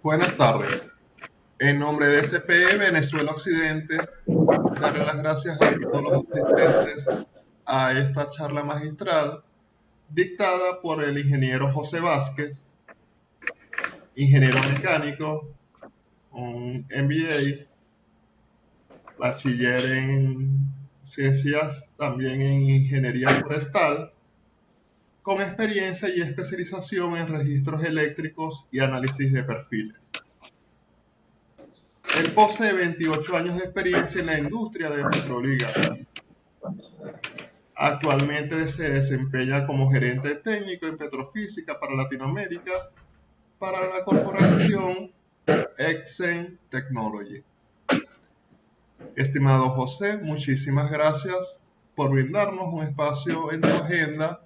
Buenas tardes. En nombre de SPE Venezuela Occidente, darle las gracias a todos los asistentes a esta charla magistral dictada por el ingeniero José Vázquez, ingeniero mecánico, un MBA, bachiller en ciencias, también en ingeniería forestal, con experiencia y especialización en registros eléctricos y análisis de perfiles. Él posee 28 años de experiencia en la industria de petróleo y gas. Actualmente se desempeña como gerente técnico en petrofísica para Latinoamérica para la corporación Exen Technology. Estimado José, muchísimas gracias por brindarnos un espacio en tu agenda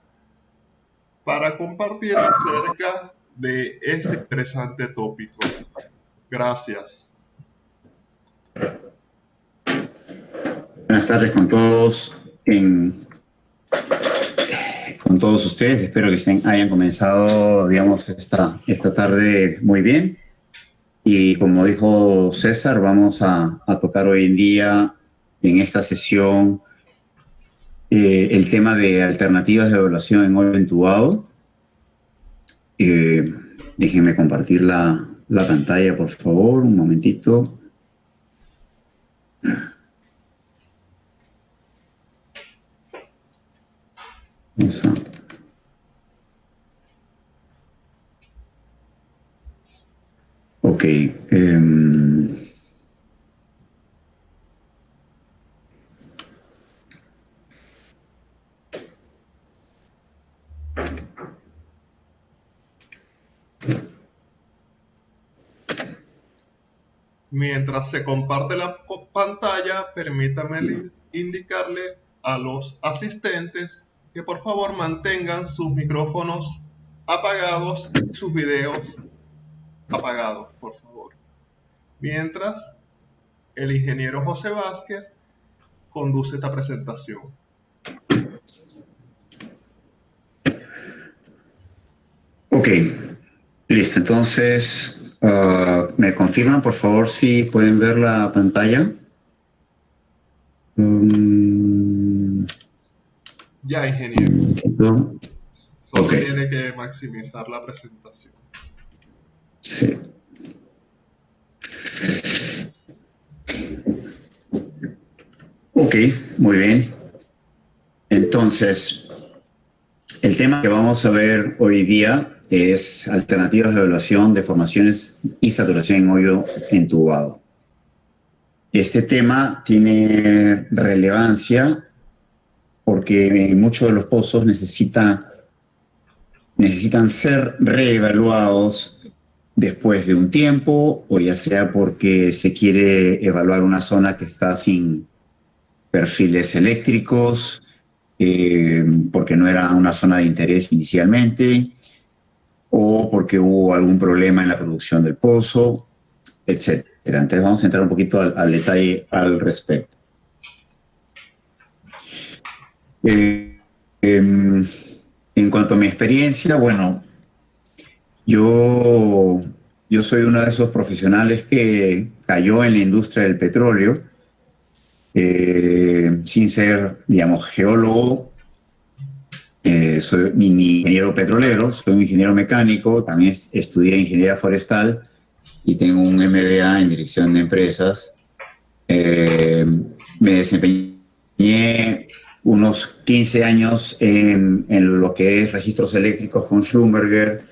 para compartir acerca de este interesante tópico. Gracias. Buenas tardes con todos ustedes. Espero que hayan comenzado, digamos, esta tarde muy bien. Y como dijo César, vamos a tocar hoy en día en esta sesión el tema de alternativas de evaluación en hoyo entubado. Déjenme compartir la pantalla, por favor, un momentito. Vamos a... Ok. Mientras se comparte la pantalla, permítame indicarle a los asistentes que por favor mantengan sus micrófonos apagados y sus videos apagados, por favor. Mientras el ingeniero José Vázquez conduce esta presentación. Ok, listo. Entonces, ¿me confirman, por favor, si pueden ver la pantalla? Ya, ingeniero. Solo Okay. tiene que maximizar la presentación. Sí. Ok, muy bien. Entonces, el tema que vamos a ver hoy día es alternativas de evaluación de formaciones y saturación en hoyo entubado. Este tema tiene relevancia porque muchos de los pozos necesitan ser reevaluados después de un tiempo, o ya sea porque se quiere evaluar una zona que está sin perfiles eléctricos, porque no era una zona de interés inicialmente, o porque hubo algún problema en la producción del pozo, etc. Entonces vamos a entrar un poquito al detalle al respecto. En cuanto a mi experiencia, bueno, yo soy uno de esos profesionales que cayó en la industria del petróleo, sin ser, digamos, geólogo, soy ni ingeniero petrolero, soy un ingeniero mecánico, también estudié ingeniería forestal y tengo un MBA en dirección de empresas. Me desempeñé unos 15 años en lo que es registros eléctricos con Schlumberger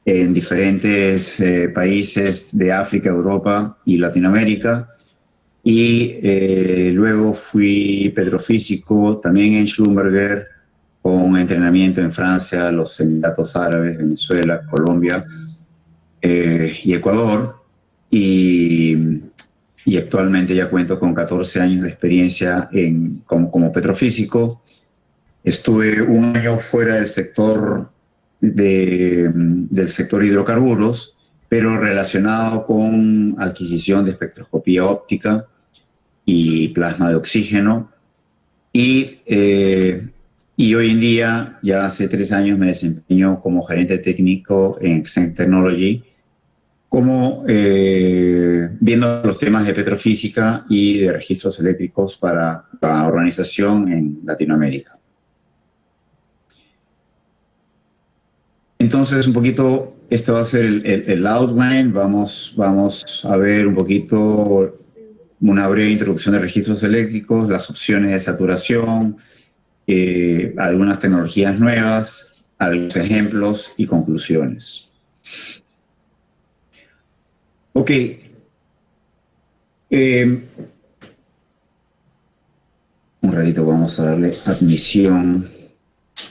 en diferentes países de África, Europa y Latinoamérica. Y luego fui petrofísico también en Schlumberger, con entrenamiento en Francia, los Emiratos Árabes, Venezuela, Colombia y Ecuador. Y actualmente ya cuento con 14 años de experiencia como petrofísico. Estuve un año fuera del sector hidrocarburos, pero relacionado con adquisición de espectroscopía óptica y plasma de oxígeno. Y Y hoy en día, ya hace 3 años, me desempeño como gerente técnico en Xen Technology, como viendo los temas de petrofísica y de registros eléctricos para la organización en Latinoamérica. Entonces, un poquito, este va a ser el outline. Vamos a ver un poquito una breve introducción de registros eléctricos, las opciones de saturación, algunas tecnologías nuevas, algunos ejemplos y conclusiones. Ok. Un ratito vamos a darle admisión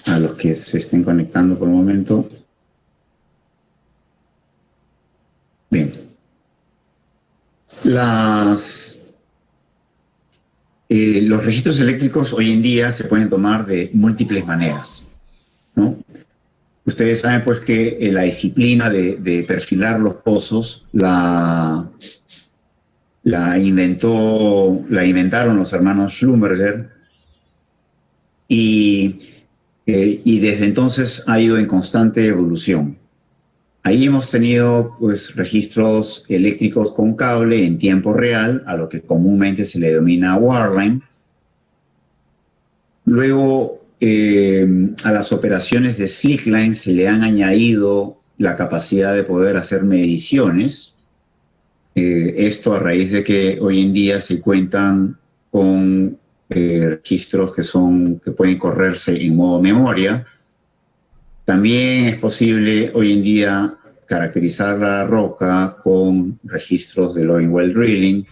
a los que se estén conectando por el momento. Bien. Los registros eléctricos hoy en día se pueden tomar de múltiples maneras, ¿no? Ustedes saben pues que la disciplina de perfilar los pozos la inventaron los hermanos Schlumberger y desde entonces ha ido en constante evolución. Ahí hemos tenido pues registros eléctricos con cable en tiempo real, a lo que comúnmente se le denomina wireline. Luego, a las operaciones de slickline se le han añadido la capacidad de poder hacer mediciones. Esto a raíz de que hoy en día se cuentan con registros que pueden correrse en modo memoria. También es posible hoy en día caracterizar la roca con registros del oil well drilling,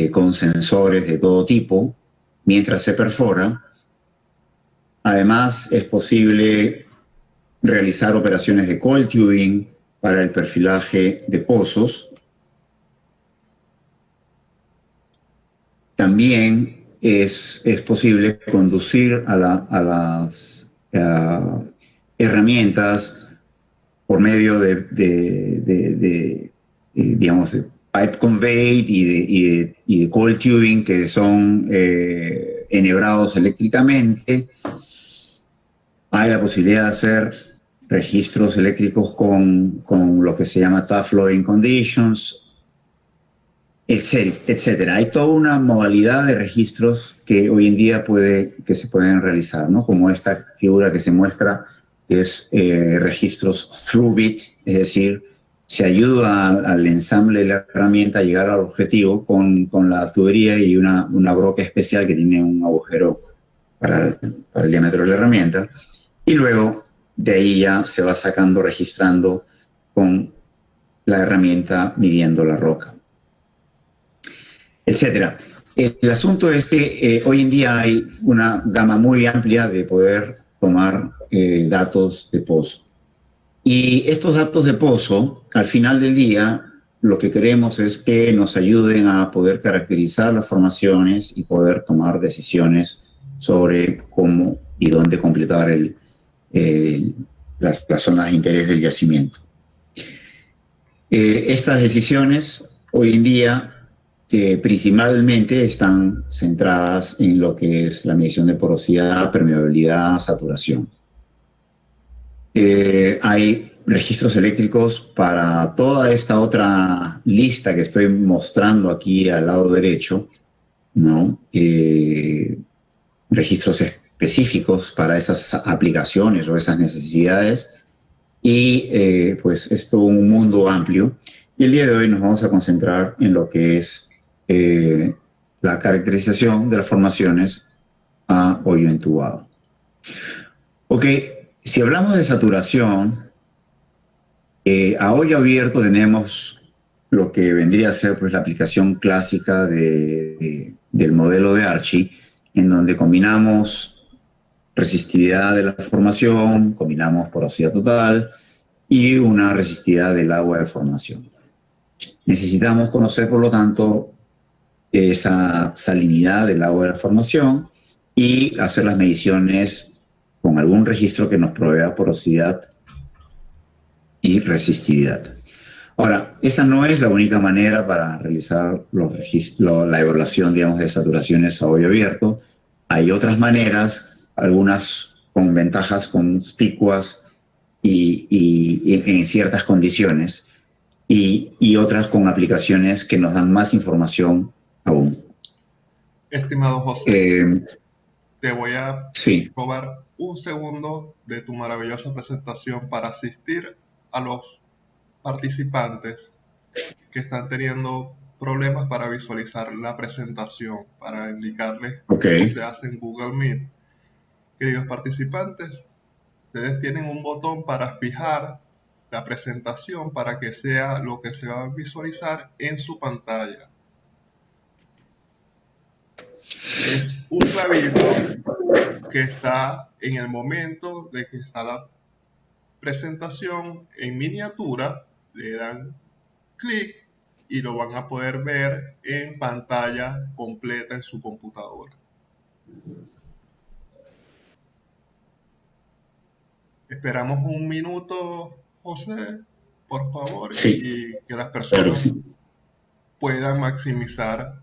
con sensores de todo tipo, mientras se perfora. Además, es posible realizar operaciones de coiled tubing para el perfilaje de pozos. También es posible conducir a las herramientas por medio digamos, de pipe conveyed y de coiled tubing que son enhebrados eléctricamente. Hay la posibilidad de hacer registros eléctricos con lo que se llama tough flowing conditions, etcétera. Hay toda una modalidad de registros que hoy en día se pueden realizar, ¿no? Como esta figura que se muestra, que es registros through bit, es decir, se ayuda al ensamble de la herramienta a llegar al objetivo con la tubería y una broca especial que tiene un agujero para el diámetro de la herramienta. Y luego de ahí ya se va sacando, registrando con la herramienta, midiendo la roca, etcétera. El asunto es que hoy en día hay una gama muy amplia de poder tomar datos de pozo. Y estos datos de pozo, al final del día, lo que queremos es que nos ayuden a poder caracterizar las formaciones y poder tomar decisiones sobre cómo y dónde completar las zonas de interés del yacimiento. Estas decisiones hoy en día principalmente están centradas en lo que es la medición de porosidad, permeabilidad, saturación. Hay registros eléctricos para toda esta otra lista que estoy mostrando aquí al lado derecho, ¿no? Registros específicos para esas aplicaciones o esas necesidades, y pues es todo un mundo amplio. Y el día de hoy nos vamos a concentrar en lo que es la caracterización de las formaciones a hoyo entubado. Ok, si hablamos de saturación, a hoyo abierto tenemos lo que vendría a ser pues, la aplicación clásica del modelo de Archie, en donde combinamos resistividad de la formación, combinamos porosidad total y una resistividad del agua de formación. Necesitamos conocer, por lo tanto, esa salinidad del agua de la formación y hacer las mediciones con algún registro que nos provea porosidad y resistividad. Ahora, esa no es la única manera para realizar la evaluación, digamos, de saturaciones a hoyo abierto. Hay otras maneras algunas con ventajas conspicuas y en ciertas condiciones, y otras con aplicaciones que nos dan más información aún. Estimado José, te voy a Sí. robar un segundo de tu maravillosa presentación para asistir a los participantes que están teniendo problemas para visualizar la presentación, para indicarles cómo se hace en Google Meet. Queridos participantes, ustedes tienen un botón para fijar la presentación para que sea lo que se va a visualizar en su pantalla. Es un clavito que está en el momento de que está la presentación en miniatura, le dan clic y lo van a poder ver en pantalla completa en su computadora. Esperamos un minuto, José, por favor, Sí, y que las personas puedan maximizar.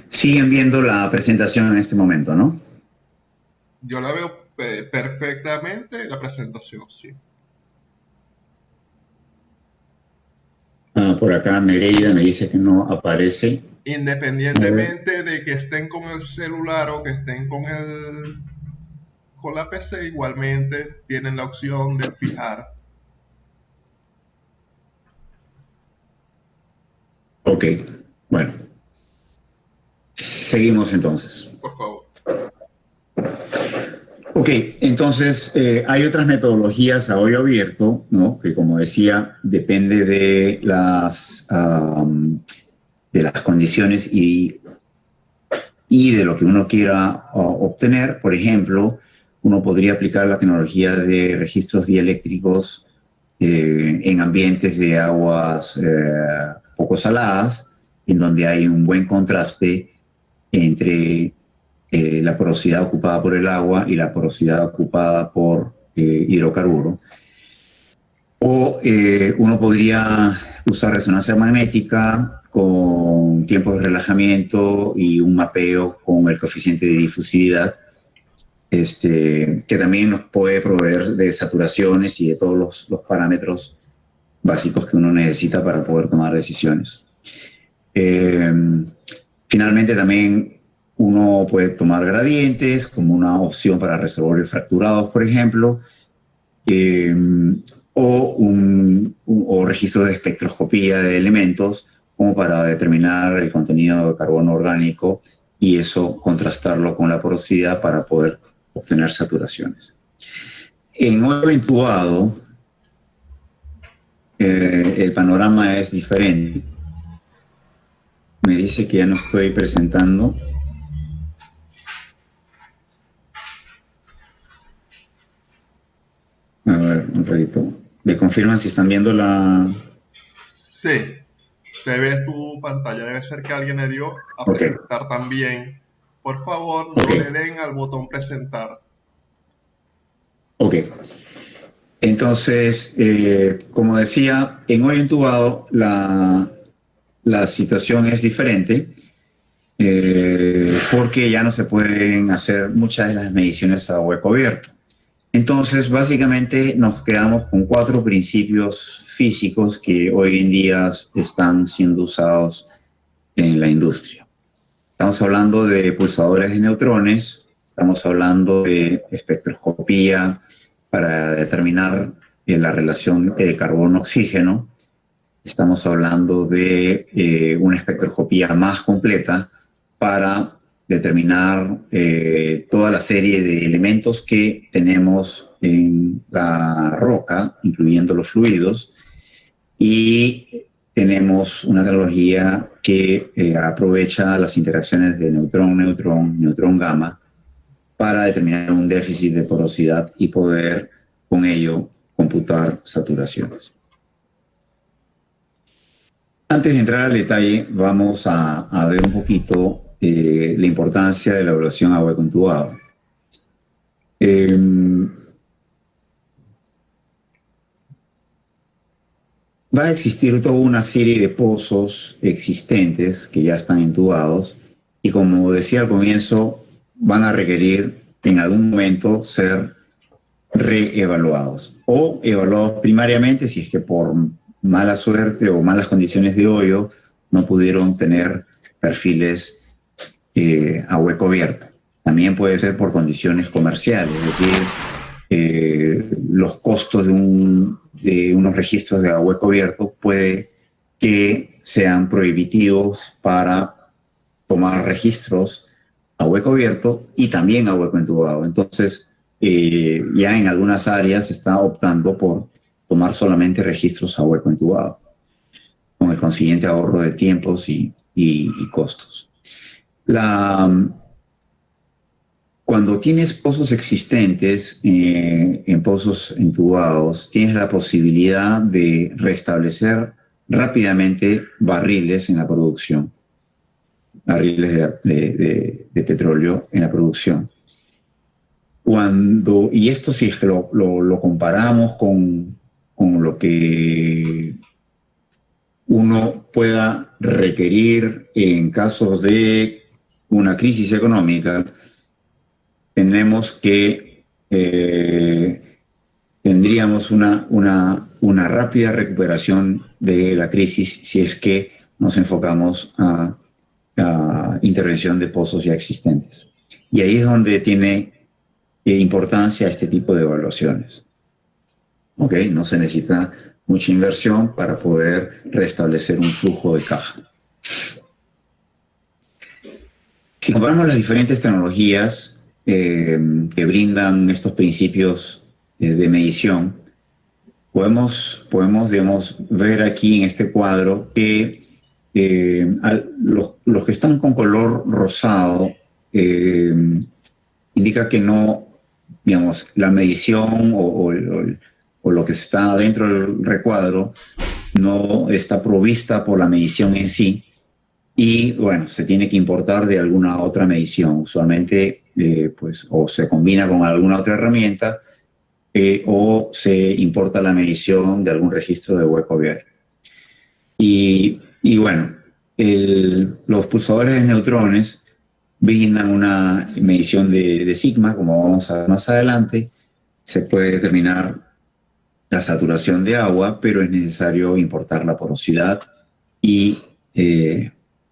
Siguen viendo la presentación en este momento, ¿no? Yo la veo perfectamente, la presentación, sí. Por acá Nereida me dice que no aparece. Independientemente de que estén con el celular o que estén con la PC, igualmente tienen la opción de fijar. Ok, bueno. Seguimos entonces. Por favor. Ok, entonces hay otras metodologías a hoyo abierto, ¿no? Que como decía, depende de las condiciones y de lo que uno quiera obtener. Por ejemplo, uno podría aplicar la tecnología de registros dieléctricos en ambientes de aguas poco saladas, en donde hay un buen contraste entre la porosidad ocupada por el agua y la porosidad ocupada por hidrocarburo. O uno podría usar resonancia magnética con tiempos de relajamiento y un mapeo con el coeficiente de difusividad, que también nos puede proveer de saturaciones y de todos los parámetros básicos que uno necesita para poder tomar decisiones. Finalmente también uno puede tomar gradientes como una opción para reservorios fracturados, por ejemplo, o registro de espectroscopía de elementos como para determinar el contenido de carbono orgánico y eso contrastarlo con la porosidad para poder obtener saturaciones. En hoyo intubado, el panorama es diferente. Me dice que ya no estoy presentando. A ver, un ratito. ¿Me confirman si están viendo la...? Sí, se ve tu pantalla. Debe ser que alguien le dio a presentar también. Por favor, no le den al botón presentar. Ok. Entonces, como decía, en hoyo intubado la situación es diferente porque ya no se pueden hacer muchas de las mediciones a hueco abierto. Entonces, básicamente nos quedamos con 4 principios físicos que hoy en día están siendo usados en la industria. Estamos hablando de pulsadores de neutrones, estamos hablando de espectroscopía para determinar la relación de carbono-oxígeno, estamos hablando de una espectroscopía más completa para determinar toda la serie de elementos que tenemos en la roca, incluyendo los fluidos, y tenemos una tecnología que aprovecha las interacciones de neutrón-neutrón, neutrón-gamma, para determinar un déficit de porosidad y poder con ello computar saturaciones. Antes de entrar al detalle, vamos a ver un poquito la importancia de la evaluación a hueco intubado. Va a existir toda una serie de pozos existentes que ya están intubados y como decía al comienzo, van a requerir en algún momento ser reevaluados o evaluados primariamente si es que por mala suerte o malas condiciones de hoyo no pudieron tener perfiles a hueco abierto. También puede ser por condiciones comerciales, es decir, los costos de unos registros de a hueco abierto puede que sean prohibitivos para tomar registros a hueco abierto y también a hueco entubado. Entonces, ya en algunas áreas se está optando por tomar solamente registros a hueco entubado, con el consiguiente ahorro de tiempos y costos. Cuando tienes pozos existentes en pozos entubados, tienes la posibilidad de restablecer rápidamente barriles en la producción, barriles de petróleo en la producción. Y esto si es que lo comparamos con lo que uno pueda requerir en casos de una crisis económica, tenemos que tendríamos una rápida recuperación de la crisis si es que nos enfocamos a intervención de pozos ya existentes. Y ahí es donde tiene importancia este tipo de evaluaciones. ¿Ok? No se necesita mucha inversión para poder restablecer un flujo de caja. Si comparamos las diferentes tecnologías que brindan estos principios de medición, podemos digamos, ver aquí en este cuadro que los que están con color rosado indica que no, digamos, la medición o lo que está dentro del recuadro no está provista por la medición en sí y, bueno, se tiene que importar de alguna otra medición. Usualmente, pues, o se combina con alguna otra herramienta o se importa la medición de algún registro de hueco abierto. Y bueno, los pulsadores de neutrones brindan una medición de sigma, como vamos a ver más adelante. Se puede determinar la saturación de agua, pero es necesario importar la porosidad y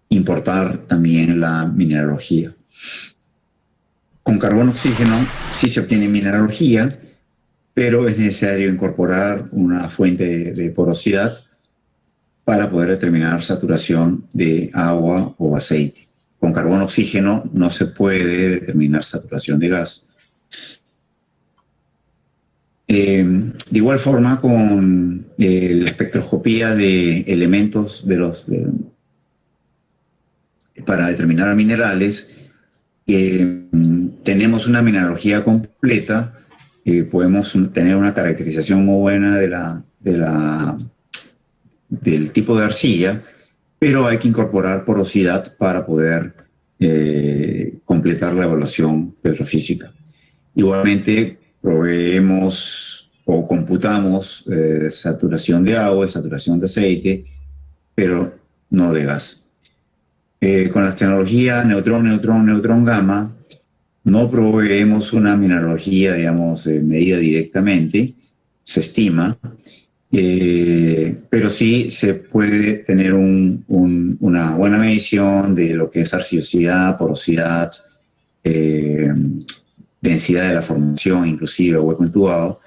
importar también la mineralogía. Con carbono-oxígeno sí se obtiene mineralogía, pero es necesario incorporar una fuente de porosidad para poder determinar saturación de agua o aceite. Con carbono-oxígeno no se puede determinar saturación de gas. De igual forma, con la espectroscopía de elementos para determinar minerales, tenemos una mineralogía completa, podemos tener una caracterización muy buena del tipo de arcilla, pero hay que incorporar porosidad para poder completar la evaluación petrofísica. Igualmente, proveemos o computamos saturación de agua, saturación de aceite, pero no de gas. Con las tecnologías neutrón gamma, no proveemos una mineralogía, digamos, medida directamente, se estima, pero sí se puede tener una buena medición de lo que es arcillosidad, porosidad, densidad de la formación, inclusive hueco entubado,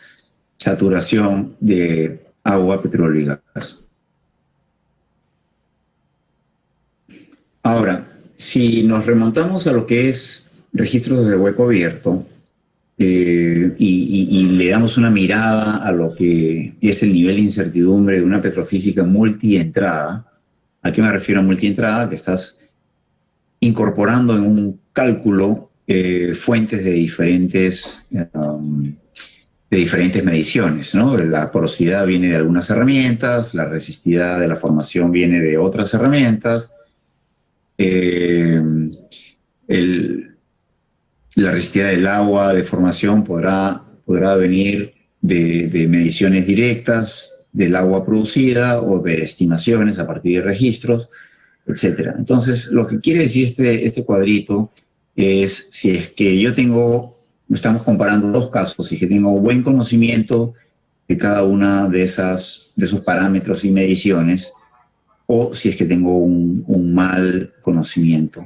saturación de agua, petróleo y gas. Ahora, si nos remontamos a lo que es registros de hueco abierto y le damos una mirada a lo que es el nivel de incertidumbre de una petrofísica multientrada, ¿a qué me refiero a multientrada? Que estás incorporando en un cálculo fuentes de diferentes mediciones, ¿no? La porosidad viene de algunas herramientas, la resistividad de la formación viene de otras herramientas, la resistividad del agua de formación podrá venir de mediciones directas del agua producida o de estimaciones a partir de registros, etcétera. Entonces, lo que quiere decir este cuadrito es si es que estamos comparando dos casos, si es que tengo buen conocimiento de cada una de esos parámetros y mediciones, o si es que tengo un mal conocimiento,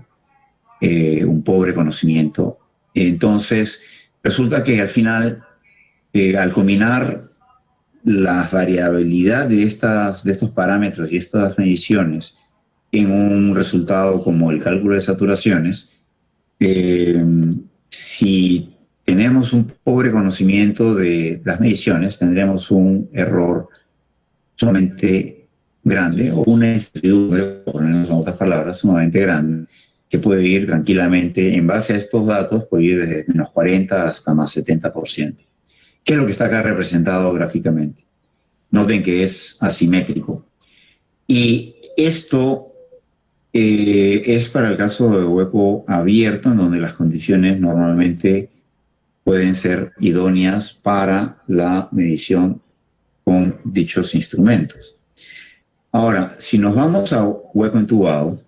un pobre conocimiento. Entonces, resulta que al final, al combinar la variabilidad de estos parámetros y estas mediciones en un resultado como el cálculo de saturaciones, si tenemos un pobre conocimiento de las mediciones, tendremos un error sumamente grande o una incertidumbre, por ponernos en otras palabras, sumamente grande, que puede ir tranquilamente, en base a estos datos, puede ir desde menos 40 hasta más 70%. ¿Qué es lo que está acá representado gráficamente? Noten que es asimétrico. Y esto es para el caso de hueco abierto, en donde las condiciones normalmente pueden ser idóneas para la medición con dichos instrumentos. Ahora, si nos vamos a hueco entubado,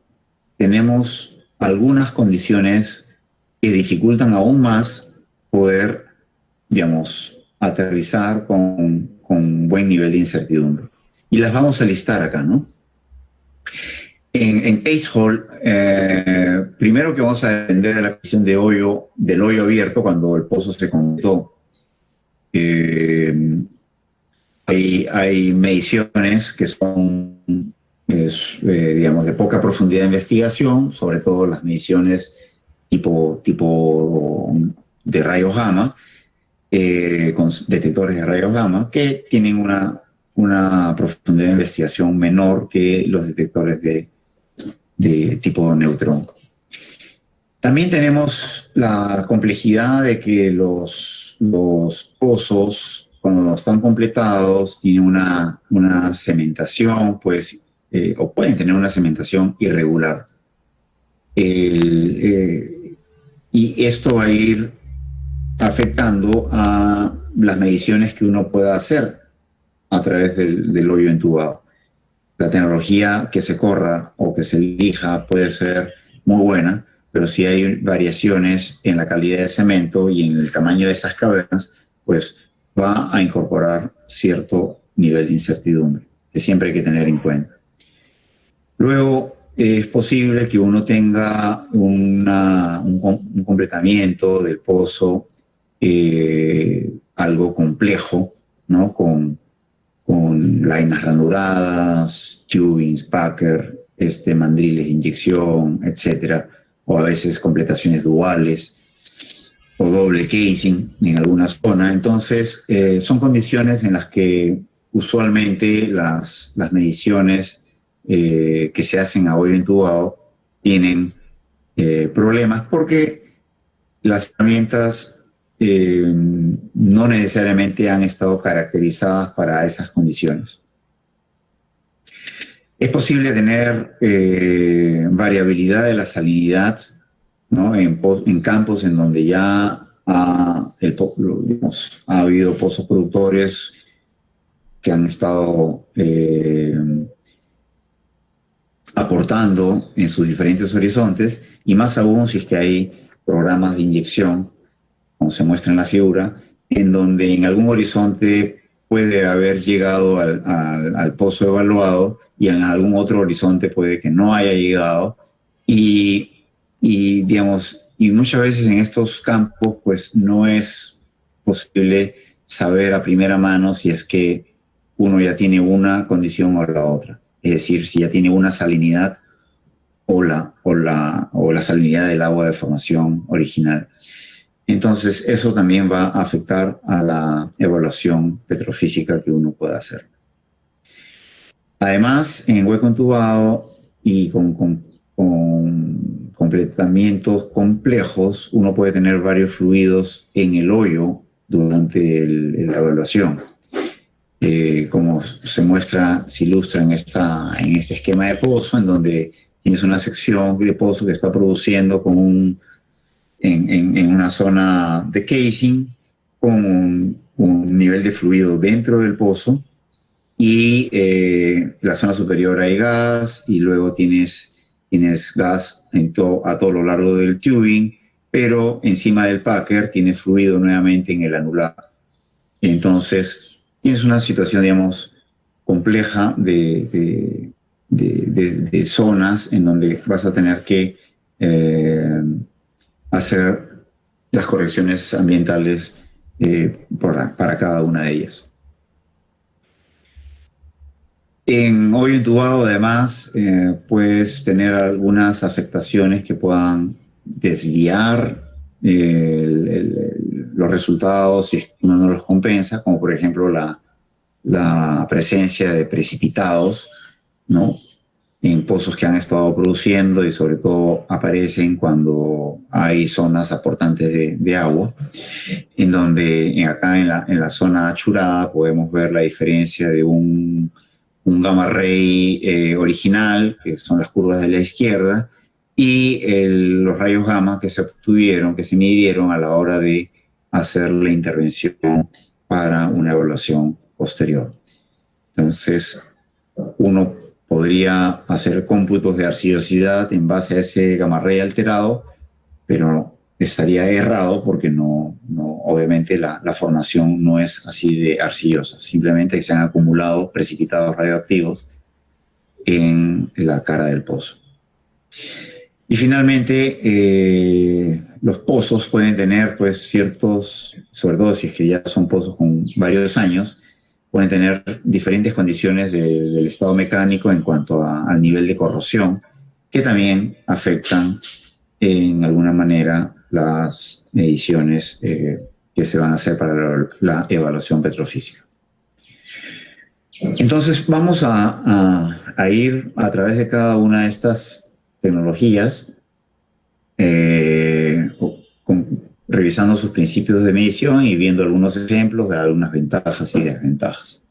tenemos algunas condiciones que dificultan aún más poder, digamos, aterrizar con buen nivel de incertidumbre. Y las vamos a listar acá, ¿no? En case hole, primero que vamos a depender de la condición del hoyo abierto cuando el pozo se completó. Hay mediciones que son, digamos, de poca profundidad de investigación, sobre todo las mediciones tipo de rayos gamma, con detectores de rayos gamma, que tienen una profundidad de investigación menor que los detectores de tipo neutrón. También tenemos la complejidad de que los pozos, cuando están completados, tienen una cementación, pues, o pueden tener una cementación irregular. Y esto va a ir afectando a las mediciones que uno pueda hacer a través del hoyo entubado. La tecnología que se corra o que se elija puede ser muy buena, pero si hay variaciones en la calidad del cemento y en el tamaño de esas cavernas, pues va a incorporar cierto nivel de incertidumbre, que siempre hay que tener en cuenta. Luego, es posible que uno tenga un completamiento del pozo algo complejo, ¿no? Con lainas ranuradas, tubings, packer, mandriles de inyección, etcétera, o a veces completaciones duales o doble casing en alguna zona. Entonces, son condiciones en las que usualmente las mediciones que se hacen a hoyo entubado tienen problemas porque las herramientas no necesariamente han estado caracterizadas para esas condiciones. Es posible tener variabilidad de la salinidad, ¿no? En campos en donde ya ha habido pozos productores que han estado aportando en sus diferentes horizontes, y más aún si es que hay programas de inyección, como se muestra en la figura, en donde en algún horizonte puede haber llegado al pozo evaluado y en algún otro horizonte puede que no haya llegado. Y muchas veces en estos campos pues no es posible saber a primera mano si es que uno ya tiene una condición o la otra. Es decir, si ya tiene una salinidad o la salinidad del agua de formación original. Entonces, eso también va a afectar a la evaluación petrofísica que uno pueda hacer. Además, en hueco entubado y con completamientos complejos, uno puede tener varios fluidos en el hoyo durante la evaluación. Como se ilustra en este esquema de pozo, en donde tienes una sección de pozo que está produciendo en una zona de casing con un nivel de fluido dentro del pozo, y la zona superior hay gas, y luego tienes tienes gas a todo lo largo del tubing, pero encima del packer tienes fluido nuevamente en el anular. Entonces, tienes una situación, digamos, compleja de zonas en donde vas a tener que hacer las correcciones ambientales para cada una de ellas. En hoyo entubado, además, puedes tener algunas afectaciones que puedan desviar los resultados si uno no los compensa, como por ejemplo la presencia de precipitados, ¿no?, en pozos que han estado produciendo, y sobre todo aparecen cuando hay zonas aportantes de agua, en donde acá en la zona achurada podemos ver la diferencia de un gamma ray original, que son las curvas de la izquierda, y los rayos gamma que se obtuvieron, que se midieron a la hora de hacer la intervención para una evaluación posterior. Entonces, uno podría hacer cómputos de arcillosidad en base a ese gamma ray alterado, pero estaría errado porque obviamente la formación no es así de arcillosa, simplemente se han acumulado precipitados radioactivos en la cara del pozo. Y finalmente, los pozos pueden tener pues ciertos, sobre todo si es que ya son pozos con varios años, pueden tener diferentes condiciones del estado mecánico en cuanto al nivel de corrosión, que también afectan en alguna manera las mediciones que se van a hacer para la evaluación petrofísica. Entonces vamos a ir a través de cada una de estas tecnologías, revisando sus principios de medición y viendo algunos ejemplos de algunas ventajas y desventajas.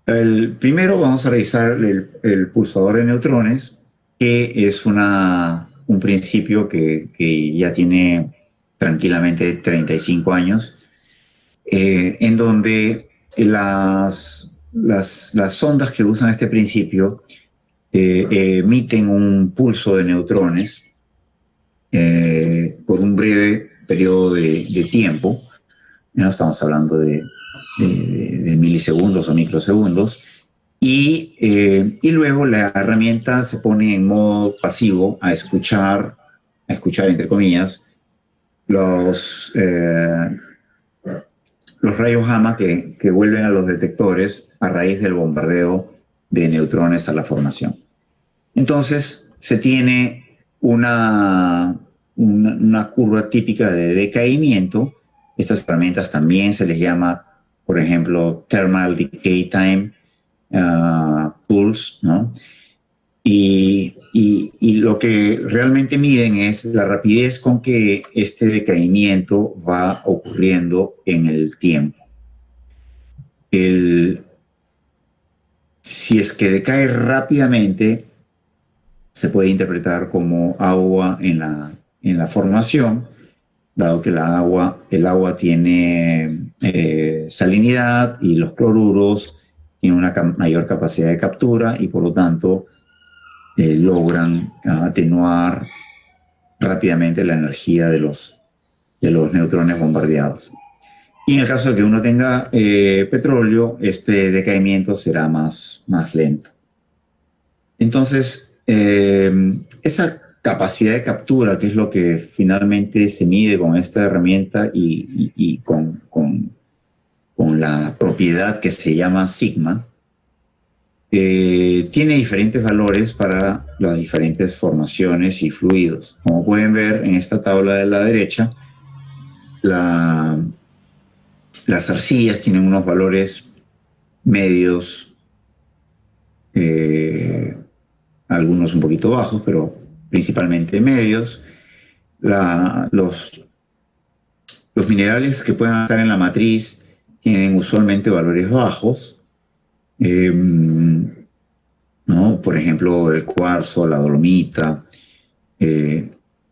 Primero vamos a revisar el pulsador de neutrones, que es un principio que ya tiene tranquilamente 35 años, en donde las ondas que usan este principio emiten un pulso de neutrones por un breve periodo de tiempo. ¿No? Estamos hablando de milisegundos o microsegundos, y luego la herramienta se pone en modo pasivo a escuchar entre comillas, los rayos gamma que vuelven a los detectores a raíz del bombardeo de neutrones a la formación. Entonces se tiene una curva típica de decaimiento. Estas herramientas también se les llama, por ejemplo, Thermal Decay Time Pulse, ¿no? Y lo que realmente miden es la rapidez con que este decaimiento va ocurriendo en el tiempo. Si es que decae rápidamente, se puede interpretar como agua en la formación, dado que el agua tiene salinidad y los cloruros tienen una mayor capacidad de captura y por lo tanto logran atenuar rápidamente la energía de los neutrones bombardeados. Y en el caso de que uno tenga petróleo, este decaimiento será más lento. Entonces, esa capacidad de captura, que es lo que finalmente se mide con esta herramienta y con la propiedad que se llama sigma, tiene diferentes valores para las diferentes formaciones y fluidos. Como pueden ver en esta tabla de la derecha, las arcillas tienen unos valores medios, algunos un poquito bajos, pero principalmente medios. Los minerales que puedan estar en la matriz tienen usualmente valores bajos, ¿no? Por ejemplo, el cuarzo, la dolomita,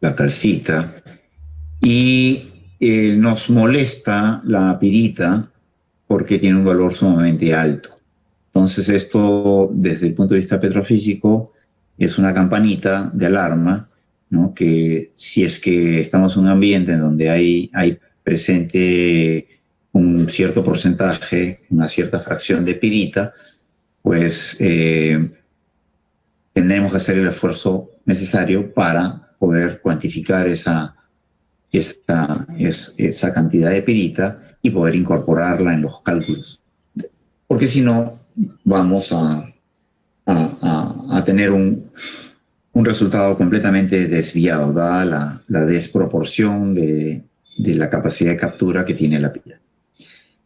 la calcita, y nos molesta la pirita porque tiene un valor sumamente alto. Entonces esto, desde el punto de vista petrofísico, es una campanita de alarma, ¿no? Que si es que estamos en un ambiente en donde hay presente un cierto porcentaje, una cierta fracción de pirita, pues tendremos que hacer el esfuerzo necesario para poder cuantificar esa cantidad de pirita y poder incorporarla en los cálculos. Porque si no, vamos a tener un resultado completamente desviado, dada la desproporción de la capacidad de captura que tiene la pila.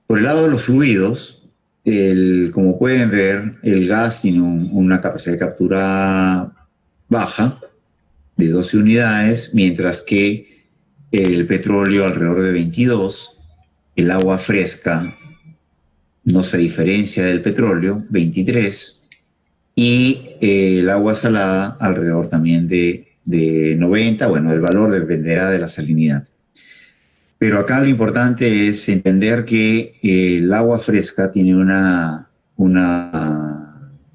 Por el lado de los fluidos, como pueden ver, el gas tiene una capacidad de captura baja, de 12 unidades, mientras que el petróleo alrededor de 22, el agua fresca no se diferencia del petróleo, 23, y el agua salada alrededor también de 90, bueno, el valor dependerá de la salinidad. Pero acá lo importante es entender que el agua fresca tiene una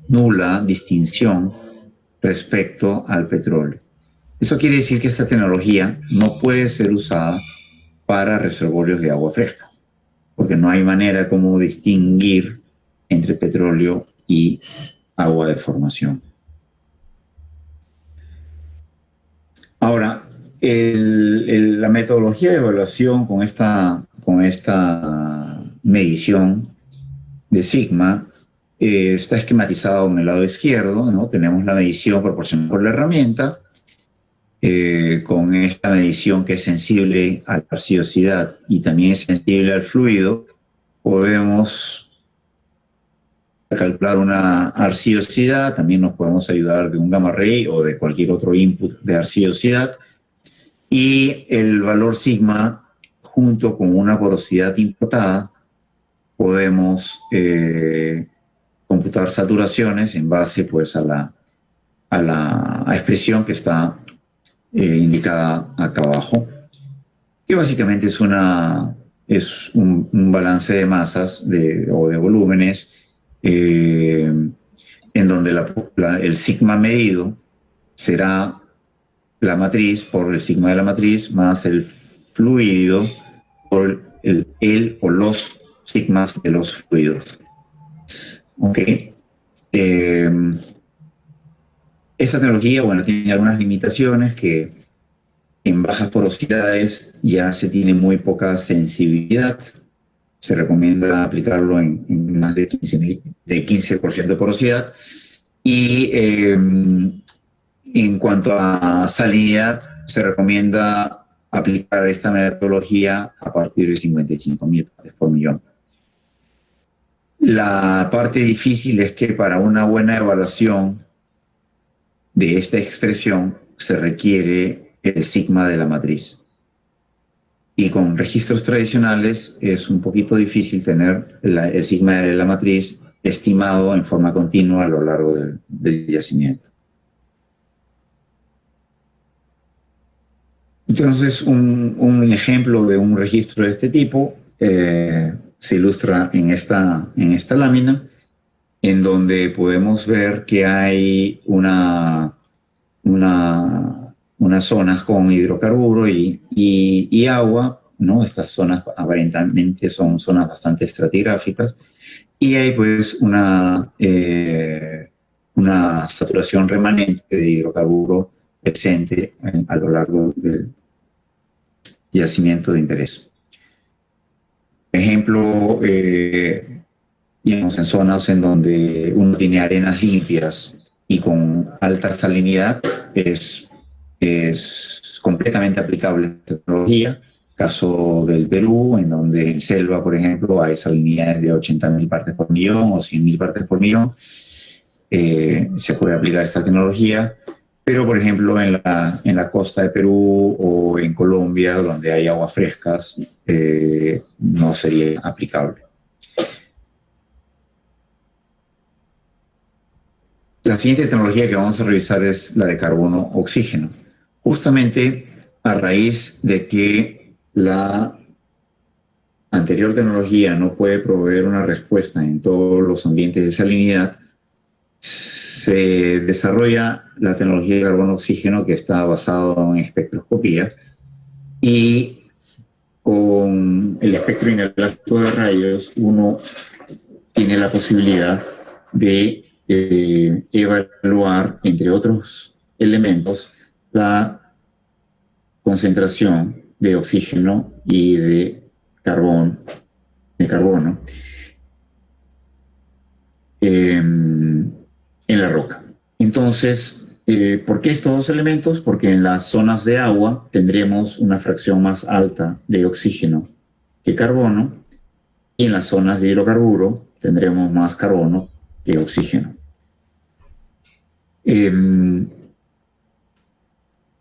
nula distinción respecto al petróleo. Eso quiere decir que esta tecnología no puede ser usada para reservorios de agua fresca, porque no hay manera como distinguir entre petróleo y agua de formación. Ahora, la metodología de evaluación con esta medición de sigma está esquematizado en el lado izquierdo, ¿no? Tenemos la medición proporcionada por la herramienta, con esta medición que es sensible a la arcillosidad y también es sensible al fluido, podemos calcular una arcillosidad, también nos podemos ayudar de un gamma ray o de cualquier otro input de arcillosidad, y el valor sigma junto con una porosidad importada podemos computar saturaciones en base pues a la expresión que está indicada acá abajo, que básicamente es un balance de masas o de volúmenes en donde el sigma medido será la matriz por el sigma de la matriz más el fluido por el o los sigmas de los fluidos. ¿Ok? Esta tecnología, bueno, tiene algunas limitaciones que en bajas porosidades ya se tiene muy poca sensibilidad. Se recomienda aplicarlo en más de 15% de porosidad. Y en cuanto a salinidad, se recomienda aplicar esta metodología a partir de 55.000 partes por millón. La parte difícil es que para una buena evaluación de esta expresión se requiere el sigma de la matriz. Y con registros tradicionales es un poquito difícil tener el sigma de la matriz estimado en forma continua a lo largo del yacimiento. Entonces, un ejemplo de un registro de este tipo se ilustra en esta lámina, en donde podemos ver que hay unas zonas con hidrocarburo y agua, ¿no? Estas zonas aparentemente son zonas bastante estratigráficas, y hay pues una saturación remanente de hidrocarburo presente a lo largo del yacimiento de interés. Ejemplo, digamos, en zonas en donde uno tiene arenas limpias y con alta salinidad, es completamente aplicable esta tecnología. Caso del Perú, en donde en selva, por ejemplo, hay salinidades de 80.000 partes por millón o 100.000 partes por millón, se puede aplicar esta tecnología. Pero, por ejemplo, en la costa de Perú o en Colombia, donde hay aguas frescas, no sería aplicable. La siguiente tecnología que vamos a revisar es la de carbono-oxígeno. Justamente a raíz de que la anterior tecnología no puede proveer una respuesta en todos los ambientes de salinidad, se desarrolla la tecnología de carbono-oxígeno que está basado en espectroscopía, y con el espectro inelástico de rayos uno tiene la posibilidad de evaluar, entre otros elementos, la concentración de oxígeno y de carbono en la roca. Entonces, ¿por qué estos dos elementos? Porque en las zonas de agua tendremos una fracción más alta de oxígeno que carbono, y en las zonas de hidrocarburo tendremos más carbono que oxígeno.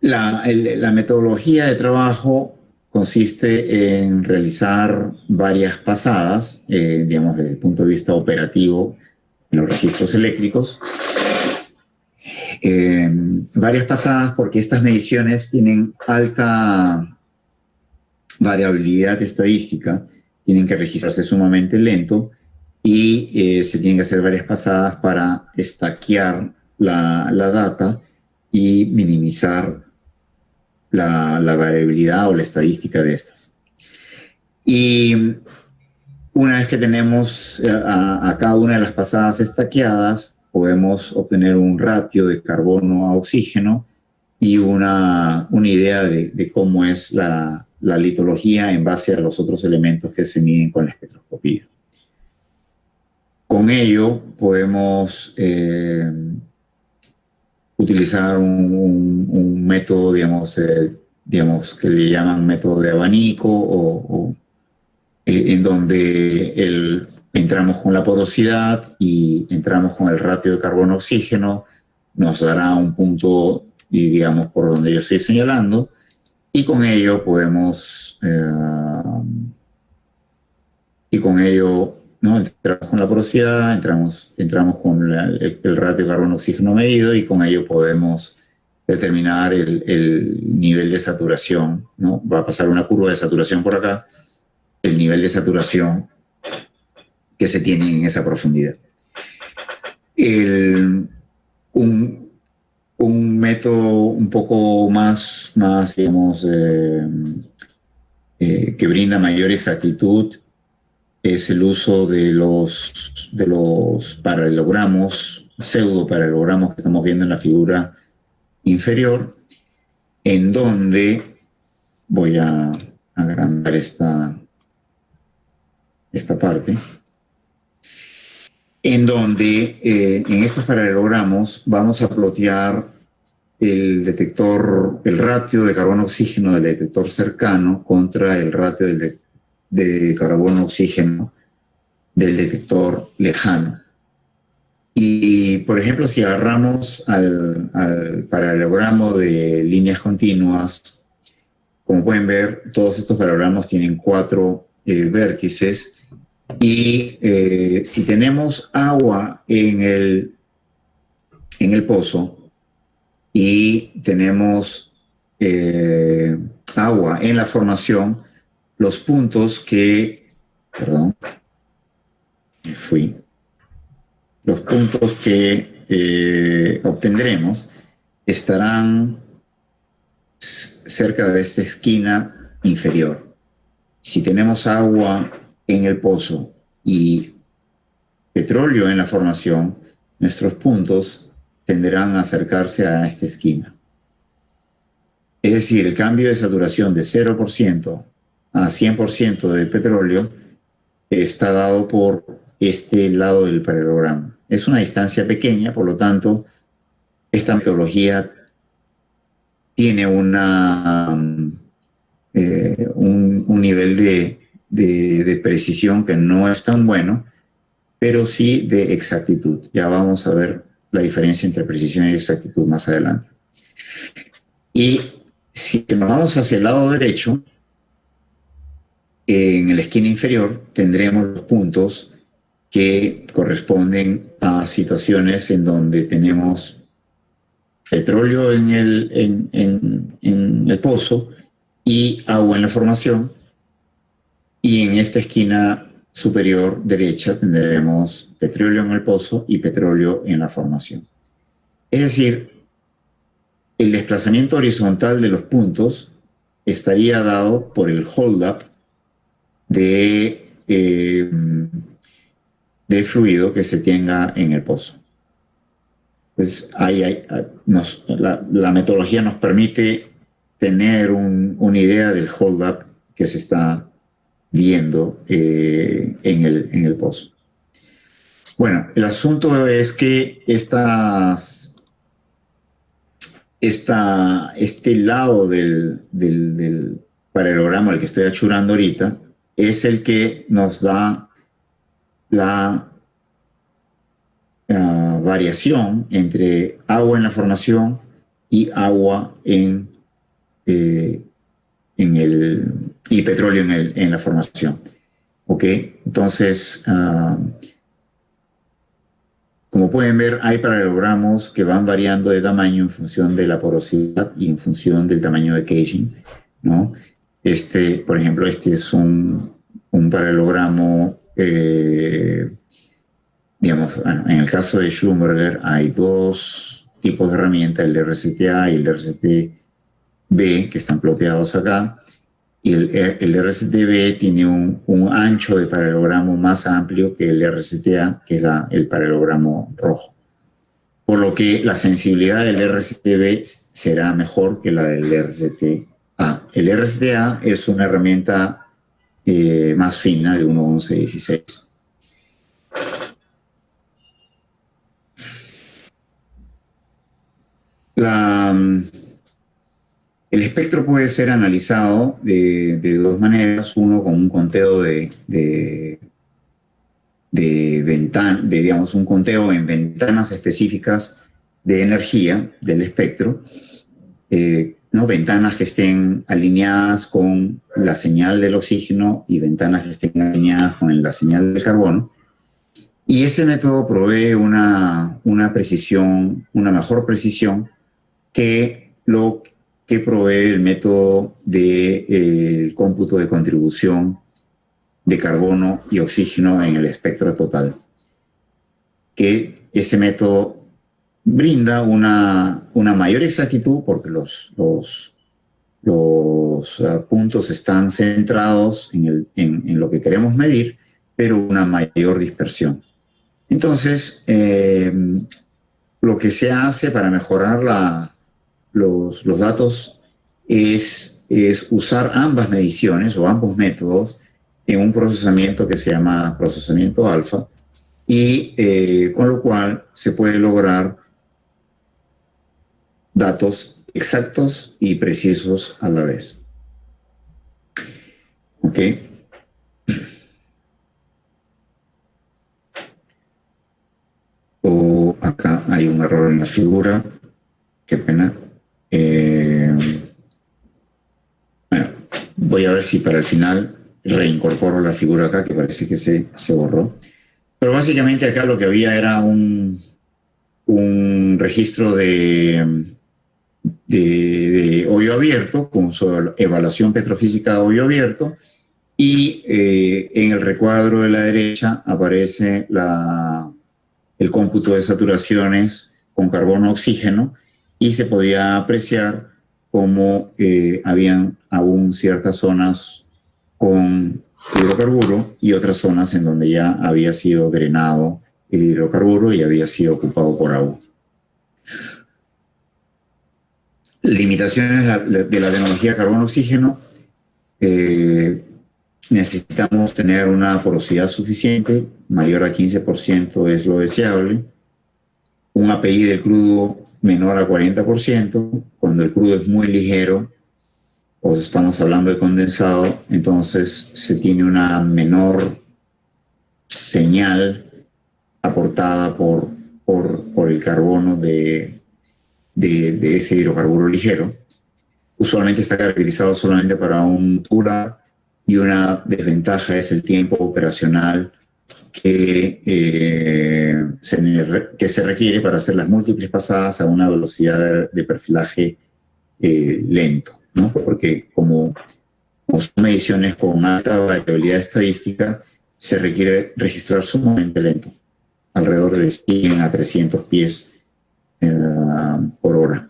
La metodología de trabajo consiste en realizar varias pasadas, digamos, desde el punto de vista operativo en los registros eléctricos. Varias pasadas porque estas mediciones tienen alta variabilidad estadística, tienen que registrarse sumamente lento y se tienen que hacer varias pasadas para estaquear la data y minimizar la variabilidad o la estadística de estas. Y una vez que tenemos a cada una de las pasadas estaqueadas, podemos obtener un ratio de carbono a oxígeno y una idea de cómo es la litología en base a los otros elementos que se miden con la espectroscopía. Con ello podemos utilizar un método, digamos, que le llaman método de abanico, en donde entramos con la porosidad y entramos con el ratio de carbono-oxígeno, nos dará un punto, y digamos, por donde yo estoy señalando, y con ello podemos, ¿no? Entramos con la porosidad, entramos con el ratio de carbono-oxígeno medido, y con ello podemos determinar el nivel de saturación, ¿no? Va a pasar una curva de saturación por acá, el nivel de saturación que se tiene en esa profundidad. Un método un poco más digamos, que brinda mayor exactitud es el uso de los paralelogramos, pseudo-paralelogramos que estamos viendo en la figura inferior, en donde voy a agrandar esta parte, en donde en estos paralelogramos vamos a plotear el ratio de carbono-oxígeno del detector cercano contra el ratio de carbono-oxígeno del detector lejano. Y, por ejemplo, si agarramos al paralelogramo de líneas continuas, como pueden ver, todos estos paralelogramos tienen 4 vértices, y si tenemos agua en el pozo y tenemos agua en la formación, los puntos que, los puntos que obtendremos estarán cerca de esta esquina inferior. Si tenemos agua en el pozo y petróleo en la formación, nuestros puntos tenderán a acercarse a esta esquina. Es decir, el cambio de saturación de 0% a 100% de petróleo está dado por este lado del paralelogramo. Es una distancia pequeña, por lo tanto, esta metodología tiene un nivel de precisión que no es tan bueno, pero sí de exactitud. Ya vamos a ver la diferencia entre precisión y exactitud más adelante. Y si nos vamos hacia el lado derecho, en la esquina inferior tendremos los puntos que corresponden a situaciones en donde tenemos petróleo en el pozo y agua en la formación, y en esta esquina superior derecha tendremos petróleo en el pozo y petróleo en la formación. Es decir, el desplazamiento horizontal de los puntos estaría dado por el hold-up de fluido que se tenga en el pozo. Pues la metodología nos permite tener una idea del hold-up que se está viendo en el pozo. Bueno, el asunto es que este lado del paralelogramo al que estoy achurando ahorita es el que nos da la variación entre agua en la formación y agua y petróleo en la formación. ¿Ok? Entonces, como pueden ver, hay paralelogramos que van variando de tamaño en función de la porosidad y en función del tamaño de casing, ¿no? Por ejemplo, este es un paralelogramo, digamos, bueno, en el caso de Schlumberger hay dos tipos de herramientas, el RCTA y el RCTB, que están ploteados acá. Y el RCTB tiene un ancho de paralelogramo más amplio que el RCTA, que es el paralelogramo rojo. Por lo que la sensibilidad del RCTB será mejor que la del RCTA. El RCTA es una herramienta más fina, de 1.11.16. El espectro puede ser analizado de dos maneras. Uno, con un conteo digamos, un conteo en ventanas específicas de energía del espectro, ¿no? Ventanas que estén alineadas con la señal del oxígeno y ventanas que estén alineadas con la señal del carbono. Y ese método provee una mejor precisión que lo que provee el método del cómputo de contribución de carbono y oxígeno en el espectro total. Que ese método brinda una mayor exactitud porque los puntos están centrados en lo que queremos medir, pero una mayor dispersión. Entonces, lo que se hace para mejorar los datos es usar ambas mediciones o ambos métodos en un procesamiento que se llama procesamiento alfa, y con lo cual se puede lograr datos exactos y precisos a la vez. ¿Ok? Acá hay un error en la figura. Qué pena. Bueno, voy a ver si para el final reincorporo la figura acá, que parece que se borró. Pero básicamente acá lo que había era un registro de hoyo abierto, con su evaluación petrofísica de hoyo abierto, y en el recuadro de la derecha aparece el cómputo de saturaciones con carbono-oxígeno, y se podía apreciar cómo habían aún ciertas zonas con hidrocarburo y otras zonas en donde ya había sido drenado el hidrocarburo y había sido ocupado por agua. Limitaciones de la tecnología carbono-oxígeno. Necesitamos tener una porosidad suficiente, mayor a 15% es lo deseable. Un API del crudo menor a 40%. Cuando el crudo es muy ligero, o estamos hablando de condensado, entonces se tiene una menor señal aportada por el carbono de ese hidrocarburo ligero. Usualmente está caracterizado solamente para un tubular, y una desventaja es el tiempo operacional que se requiere para hacer las múltiples pasadas a una velocidad de perfilaje lento, ¿no? Porque como son mediciones con alta variabilidad estadística, se requiere registrar sumamente lento, alrededor de 100 a 300 pies por hora.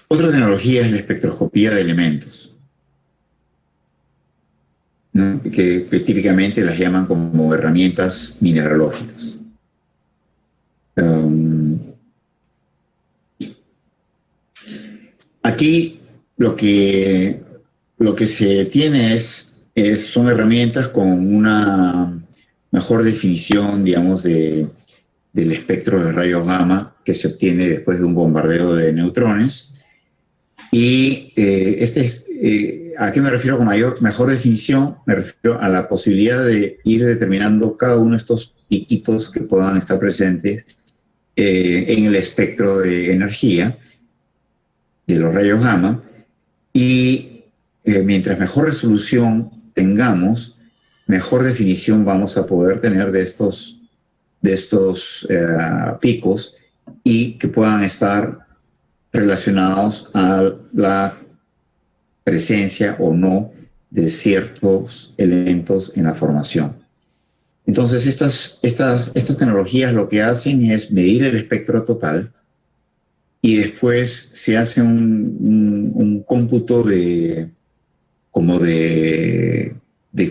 Otra tecnología es la espectroscopía de elementos, ¿no? que típicamente las llaman como herramientas mineralógicas. Aquí lo que se tiene son herramientas con una mejor definición, digamos, del espectro de rayos gamma que se obtiene después de un bombardeo de neutrones. Y ¿a qué me refiero con mejor definición? Me refiero a la posibilidad de ir determinando cada uno de estos piquitos que puedan estar presentes en el espectro de energía de los rayos gamma. Y mientras mejor resolución tengamos, mejor definición vamos a poder tener de estos picos, y que puedan estar relacionados a la presencia o no de ciertos elementos en la formación. Entonces, estas tecnologías lo que hacen es medir el espectro total, y después se hace un cómputo de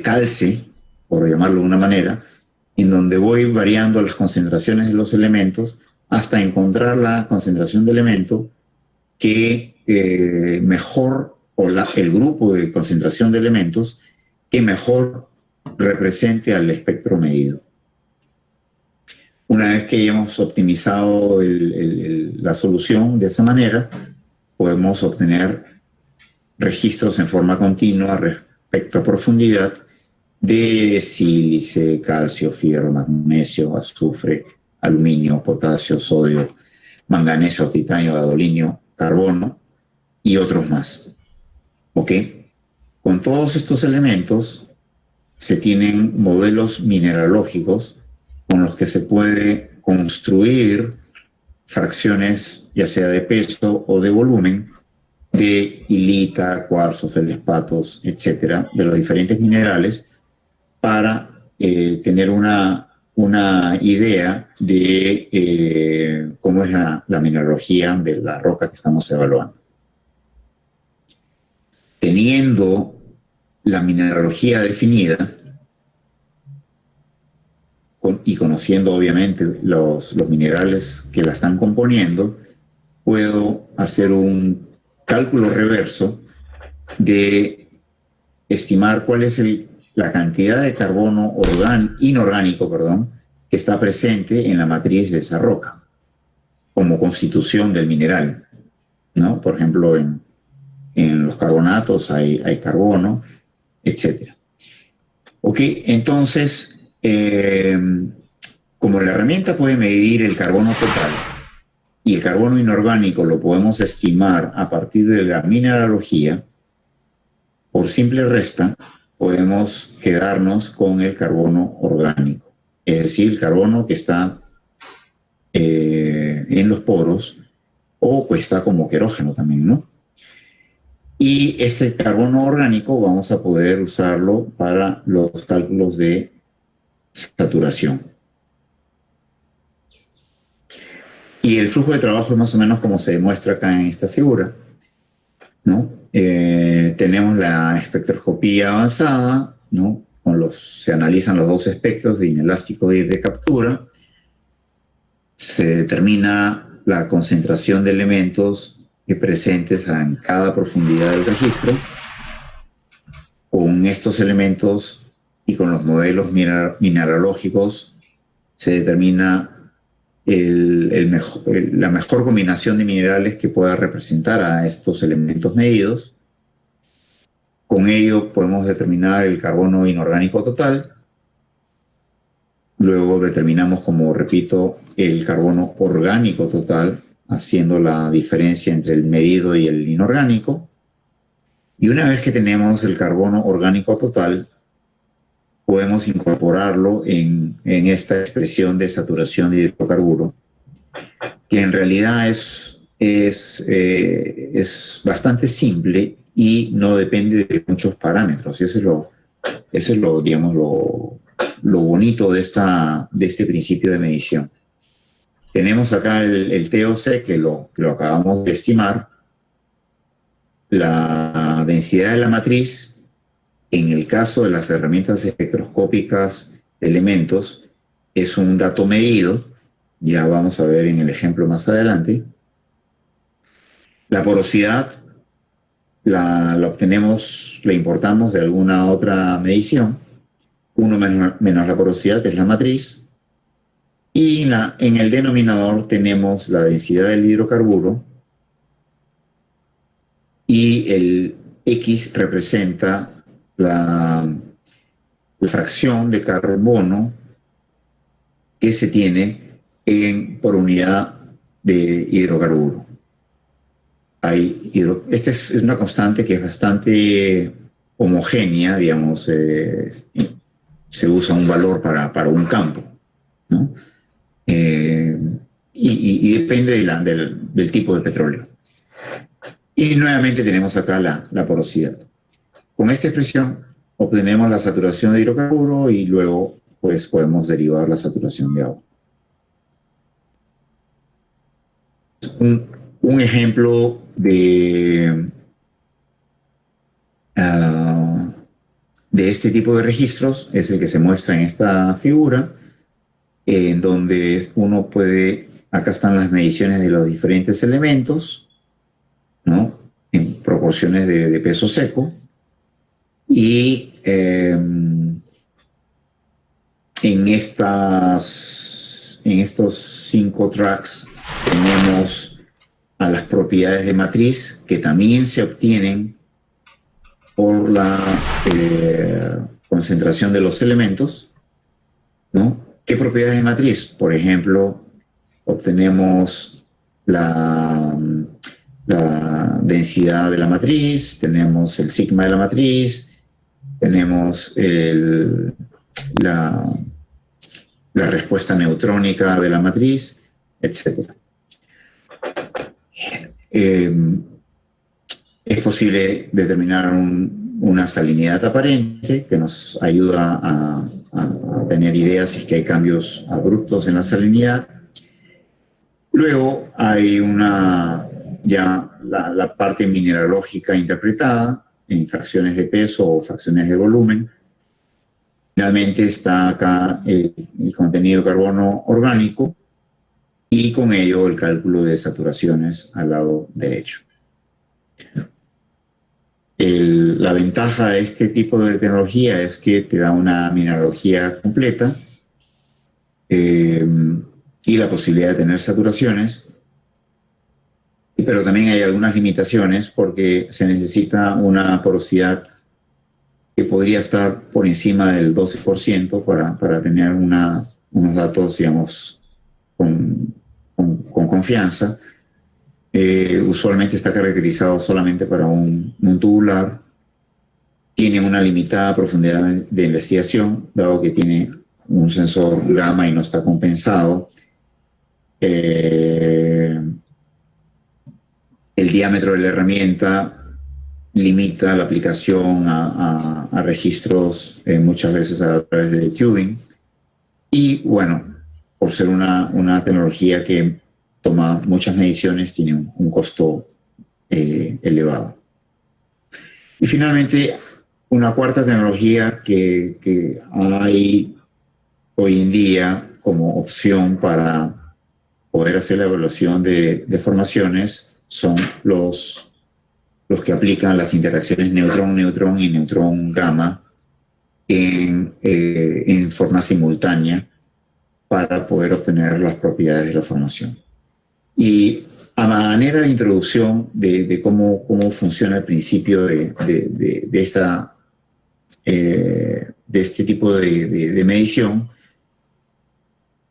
calce, por llamarlo de una manera, en donde voy variando las concentraciones de los elementos hasta encontrar la concentración de elemento que mejor, o el grupo de concentración de elementos que mejor represente al espectro medido. Una vez que hayamos optimizado la solución de esa manera, podemos obtener registros en forma continua respecto a profundidad de sílice, calcio, fierro, magnesio, azufre, aluminio, potasio, sodio, manganeso, titanio, gadolinio, carbono y otros más. ¿Ok? Con todos estos elementos se tienen modelos mineralógicos con los que se puede construir fracciones, ya sea de peso o de volumen, de hilita, cuarzo, feldespatos, etcétera, de los diferentes minerales, para tener una idea de cómo es la mineralogía de la roca que estamos evaluando. Teniendo la mineralogía definida y conociendo obviamente los minerales que la están componiendo, puedo hacer un cálculo reverso de estimar cuál es la cantidad de carbono inorgánico que está presente en la matriz de esa roca como constitución del mineral, ¿no? Por ejemplo, en los carbonatos hay carbono, etc. Ok, entonces, como la herramienta puede medir el carbono total y el carbono inorgánico lo podemos estimar a partir de la mineralogía, por simple resta podemos quedarnos con el carbono orgánico, es decir, el carbono que está en los poros, o pues está como querógeno también, ¿no? Y ese carbono orgánico vamos a poder usarlo para los cálculos de saturación. Y el flujo de trabajo es más o menos como se demuestra acá en esta figura, ¿no? Tenemos la espectroscopía avanzada, ¿no? Se analizan los dos espectros de inelástico y de captura. Se determina la concentración de elementos presentes en cada profundidad del registro. Con estos elementos y con los modelos mineralógicos se determina la mejor combinación de minerales que pueda representar a estos elementos medidos. Con ello podemos determinar el carbono inorgánico total. Luego determinamos, como repito, el carbono orgánico total, haciendo la diferencia entre el medido y el inorgánico. Y una vez que tenemos el carbono orgánico total, podemos incorporarlo en esta expresión de saturación de hidrocarburo, que en realidad es bastante simple y no depende de muchos parámetros. Y eso es lo bonito de este principio de medición. Tenemos acá el TOC que lo acabamos de estimar. La densidad de la matriz, en el caso de las herramientas espectroscópicas de elementos, es un dato medido. Ya vamos a ver en el ejemplo más adelante. La porosidad la obtenemos, la importamos de alguna otra medición. 1 menos la porosidad es la matriz. Y en el denominador tenemos la densidad del hidrocarburo y el X representa la fracción de carbono que se tiene por unidad de hidrocarburo. Esta es una constante que es bastante homogénea, digamos, se usa un valor para un campo, ¿no? Y depende del tipo de petróleo. Y nuevamente tenemos acá la porosidad. Con esta expresión obtenemos la saturación de hidrocarburo y luego pues podemos derivar la saturación de agua. Un ejemplo de este tipo de registros es el que se muestra en esta figura, en donde uno puede, acá están las mediciones de los diferentes elementos, ¿no? En proporciones de peso seco, y en estos 5 tracks tenemos a las propiedades de matriz que también se obtienen por la concentración de los elementos, ¿no? ¿Qué propiedades de matriz? Por ejemplo, obtenemos la densidad de la matriz, tenemos el sigma de la matriz, tenemos la respuesta neutrónica de la matriz, etc. Es posible determinar una salinidad aparente que nos ayuda a tener ideas si es que hay cambios abruptos en la salinidad. Luego hay la parte mineralógica interpretada en fracciones de peso o fracciones de volumen. Finalmente está acá el contenido de carbono orgánico y con ello el cálculo de saturaciones al lado derecho. La ventaja de este tipo de tecnología es que te da una mineralogía completa y la posibilidad de tener saturaciones, pero también hay algunas limitaciones porque se necesita una porosidad que podría estar por encima del 12% para tener unos datos, digamos, con confianza. Usualmente está caracterizado solamente para un tubular. Tiene una limitada profundidad de investigación, dado que tiene un sensor gamma y no está compensado. El diámetro de la herramienta limita la aplicación a registros muchas veces a través de tubing. Y bueno, por ser una tecnología que toma muchas mediciones, tiene un costo elevado. Y finalmente, una cuarta tecnología que hay hoy en día como opción para poder hacer la evaluación de deformaciones son los que aplican las interacciones neutrón-neutrón y neutrón-gamma en forma simultánea para poder obtener las propiedades de la formación. Y a manera de introducción de cómo funciona el principio de este tipo de medición,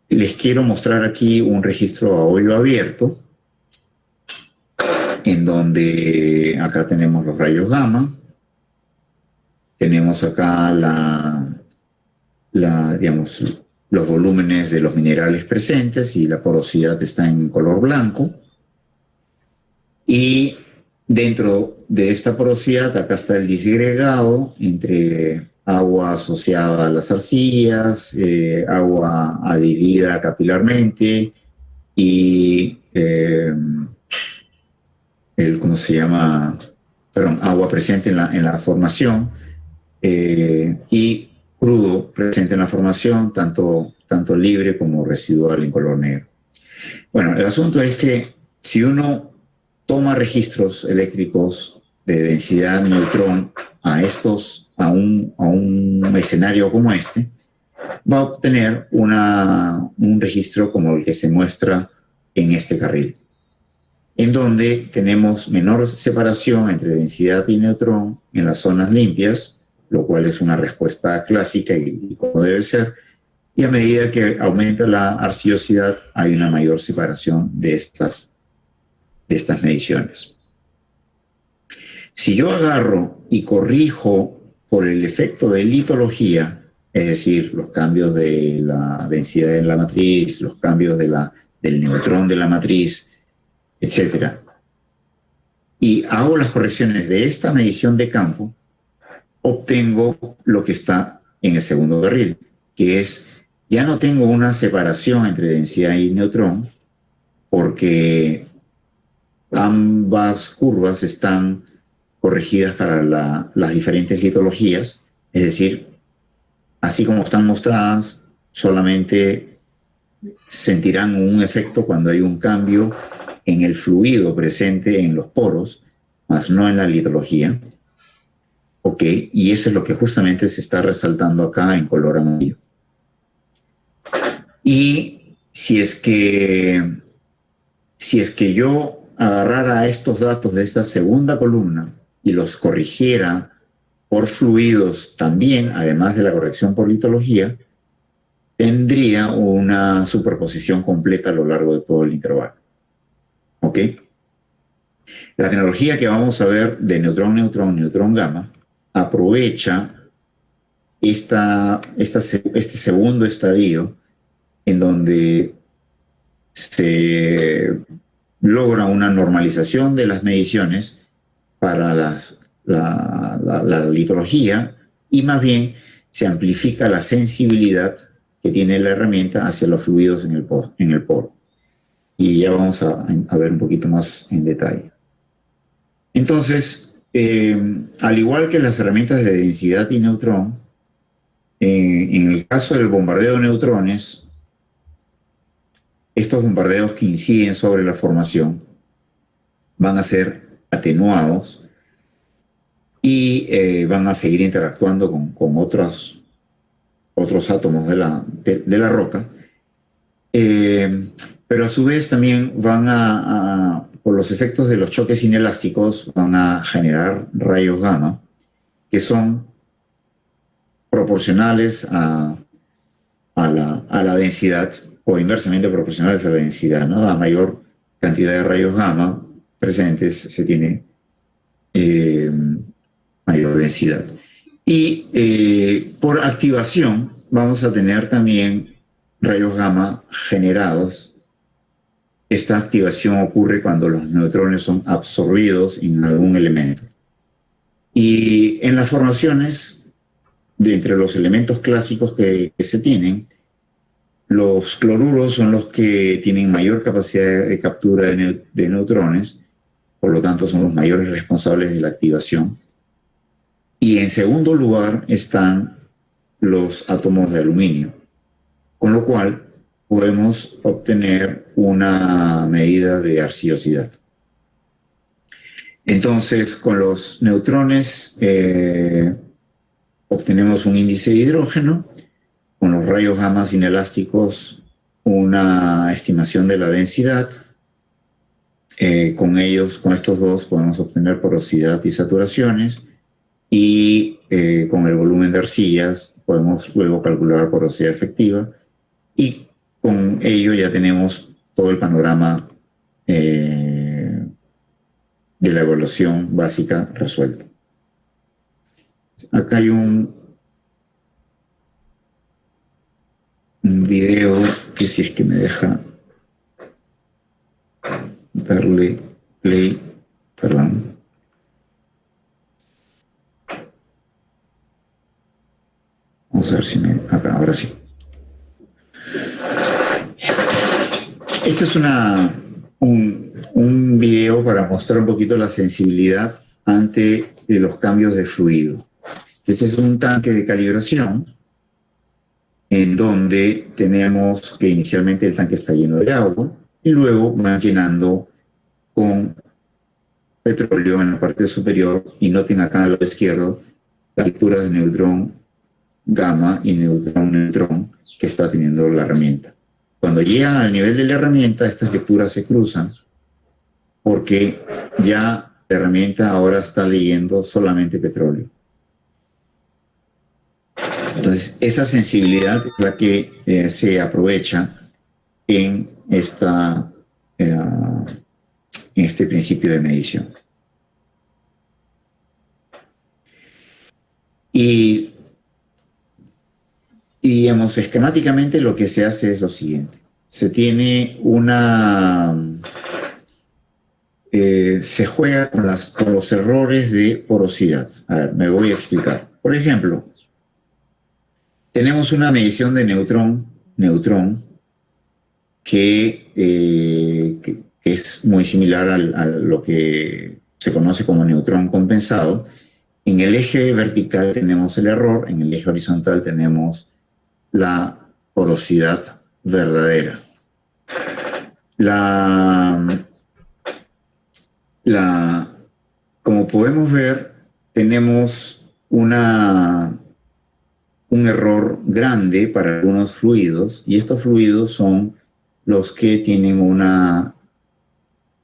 les quiero mostrar aquí un registro a hoyo abierto, en donde acá tenemos los rayos gamma, tenemos acá digamos, los volúmenes de los minerales presentes y la porosidad está en color blanco. Y dentro de esta porosidad, acá está el disgregado entre agua asociada a las arcillas, agua adherida capilarmente y ¿cómo se llama? Perdón, agua presente en la formación y crudo presente en la formación, tanto libre como residual en color negro. Bueno, el asunto es que si uno toma registros eléctricos de densidad neutrón a un escenario como este, va a obtener un registro como el que se muestra en este carril, en donde tenemos menor separación entre densidad y neutrón en las zonas limpias, lo cual es una respuesta clásica y como debe ser, y a medida que aumenta la arcillosidad hay una mayor separación de estas mediciones. Si yo agarro y corrijo por el efecto de litología, es decir, los cambios de la densidad en la matriz, los cambios del neutrón de la matriz, etc., y hago las correcciones de esta medición de campo, obtengo lo que está en el segundo carril, que es, ya no tengo una separación entre densidad y neutrón, porque ambas curvas están corregidas para las diferentes litologías, es decir, así como están mostradas, solamente sentirán un efecto cuando hay un cambio en el fluido presente en los poros, más no en la litología. Ok, y eso es lo que justamente se está resaltando acá en color amarillo. Y si es que yo agarrara estos datos de esta segunda columna y los corrigiera por fluidos también, además de la corrección por litología, tendría una superposición completa a lo largo de todo el intervalo. ¿Ok? La tecnología que vamos a ver de neutrón-neutrón, neutrón-gamma, aprovecha este segundo estadio en donde se logra una normalización de las mediciones para la litología y más bien se amplifica la sensibilidad que tiene la herramienta hacia los fluidos en el poro. Y ya vamos a ver un poquito más en detalle. Entonces, al igual que las herramientas de densidad y neutrón, en el caso del bombardeo de neutrones, estos bombardeos que inciden sobre la formación van a ser atenuados y van a seguir interactuando con otros átomos de la roca, pero a su vez también van por los efectos de los choques inelásticos, van a generar rayos gamma que son proporcionales a la densidad, o inversamente proporcionales a la densidad, ¿no? A mayor cantidad de rayos gamma presentes se tiene mayor densidad. Y por activación vamos a tener también rayos gamma generados. Esta activación ocurre cuando los neutrones son absorbidos en algún elemento. Y en las formaciones, de entre los elementos clásicos que se tienen, los cloruros son los que tienen mayor capacidad de captura de neutrones, por lo tanto son los mayores responsables de la activación. Y en segundo lugar están los átomos de aluminio, con lo cual podemos obtener una medida de arcillosidad. Entonces, con los neutrones obtenemos un índice de hidrógeno, con los rayos gamma inelásticos una estimación de la densidad. Con estos dos podemos obtener porosidad y saturaciones, y con el volumen de arcillas podemos luego calcular porosidad efectiva, y con ello ya tenemos todo el panorama de la evaluación básica resuelto. Acá hay un video que, si es que me deja darle play, perdón. Vamos a ver si acá, ahora sí. Este es un video para mostrar un poquito la sensibilidad ante los cambios de fluido. Este es un tanque de calibración en donde tenemos que inicialmente el tanque está lleno de agua y luego van llenando con petróleo en la parte superior, y noten acá al lado izquierdo la lectura de neutrón gamma y neutrón que está teniendo la herramienta. Cuando llegan al nivel de la herramienta, estas lecturas se cruzan porque ya la herramienta ahora está leyendo solamente petróleo. Entonces, esa sensibilidad es la que se aprovecha en este principio de medición. Y digamos, esquemáticamente lo que se hace es lo siguiente. Se tiene se juega con los errores de porosidad. A ver, me voy a explicar. Por ejemplo, tenemos una medición de neutrón que es muy similar a lo que se conoce como neutrón compensado. En el eje vertical tenemos el error, en el eje horizontal tenemos la porosidad verdadera. Como podemos ver, tenemos un error grande para algunos fluidos, y estos fluidos son los que tienen una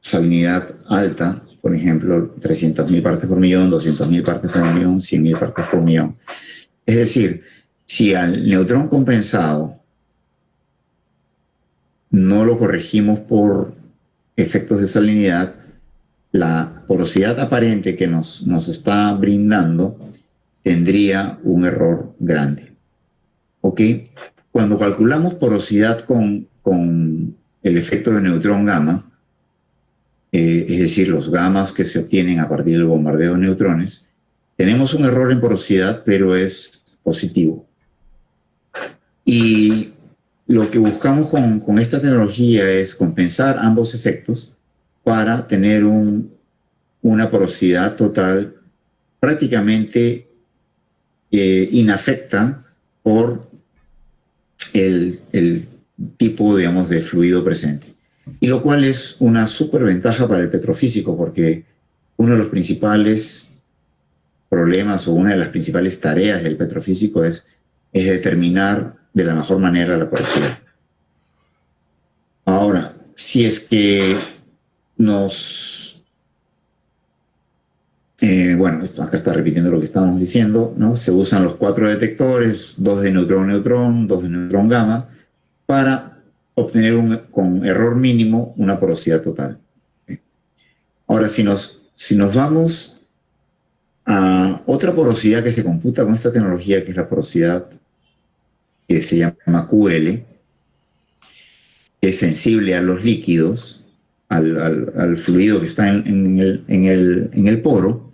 salinidad alta, por ejemplo, 300.000 partes por millón, 200.000 partes por millón, 100.000 partes por millón. Es decir, si al neutrón compensado no lo corregimos por efectos de salinidad, la porosidad aparente que nos está brindando tendría un error grande. ¿Ok? Cuando calculamos porosidad con el efecto de neutrón gamma, es decir, los gamas que se obtienen a partir del bombardeo de neutrones, tenemos un error en porosidad, pero es positivo. Y lo que buscamos con esta tecnología es compensar ambos efectos para tener una porosidad total prácticamente inafecta por el tipo, digamos, de fluido presente. Y lo cual es una superventaja para el petrofísico, porque uno de los principales problemas o una de las principales tareas del petrofísico es determinar de la mejor manera la porosidad. Ahora, si es que bueno, acá está repitiendo lo que estábamos diciendo, ¿no? Se usan los 4 detectores, 2 de neutrón-neutrón, 2 de neutrón-gamma, para obtener con error mínimo una porosidad total. Ahora, si nos vamos a otra porosidad que se computa con esta tecnología, que es la porosidad que se llama QL, que es sensible a los líquidos, al fluido que está en el poro,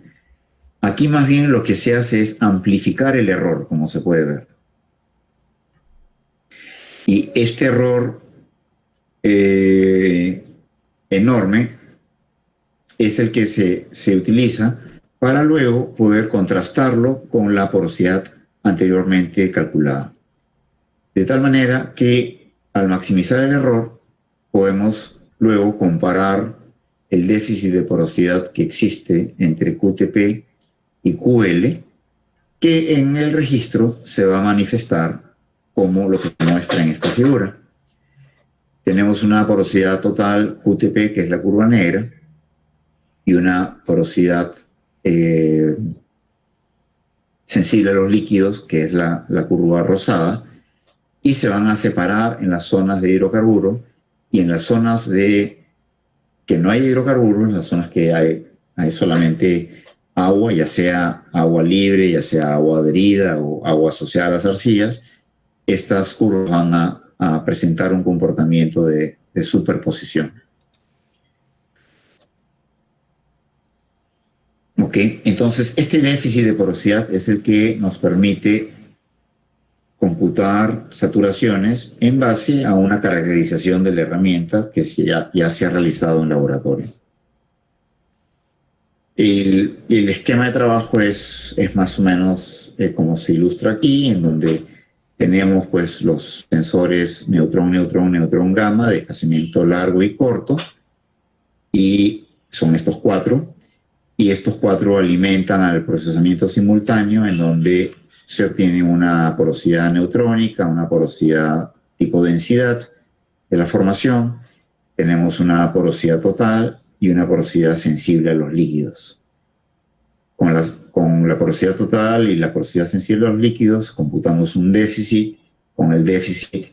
aquí más bien lo que se hace es amplificar el error, como se puede ver. Y este error enorme es el que se utiliza para luego poder contrastarlo con la porosidad anteriormente calculada. De tal manera que al maximizar el error podemos luego comparar el déficit de porosidad que existe entre QTP y QL, que en el registro se va a manifestar como lo que muestra en esta figura. Tenemos una porosidad total QTP, que es la curva negra, y una porosidad sensible a los líquidos, que es la curva rosada, y se van a separar en las zonas de hidrocarburos y en las zonas que no hay hidrocarburos, en las zonas que hay solamente agua, ya sea agua libre, ya sea agua adherida o agua asociada a las arcillas. Estas curvas van a presentar un comportamiento de superposición. Ok, entonces este déficit de porosidad es el que nos permite computar saturaciones en base a una caracterización de la herramienta que ya se ha realizado en laboratorio. El esquema de trabajo es más o menos como se ilustra aquí, en donde tenemos pues los sensores neutrón, neutrón, neutrón, gamma, de desplazamiento largo y corto, y son estos cuatro, y estos cuatro alimentan al procesamiento simultáneo, en donde se obtiene una porosidad neutrónica, una porosidad tipo densidad de la formación, tenemos una porosidad total y una porosidad sensible a los líquidos. Con la porosidad total y la porosidad sensible a los líquidos computamos un déficit. Con el déficit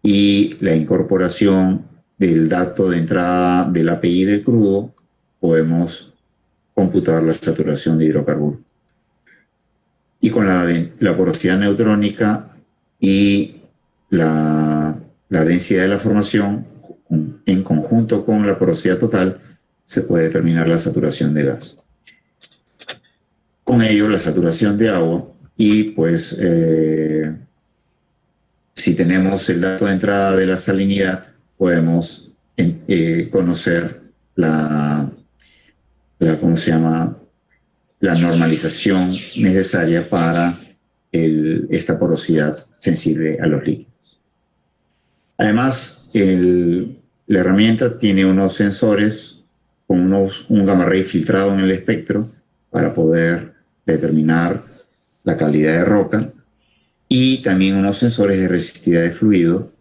y la incorporación del dato de entrada del API del crudo, podemos computar la saturación de hidrocarburo. Y con la porosidad neutrónica y la densidad de la formación, en conjunto con la porosidad total, se puede determinar la saturación de gas. Con ello, la saturación de agua y pues si tenemos el dato de entrada de la salinidad, podemos conocer ¿cómo se llama? La normalización necesaria para esta porosidad sensible a los líquidos. Además, la herramienta tiene unos sensores con un gamma ray filtrado en el espectro para poder determinar la calidad de roca, y también unos sensores de resistividad de fluido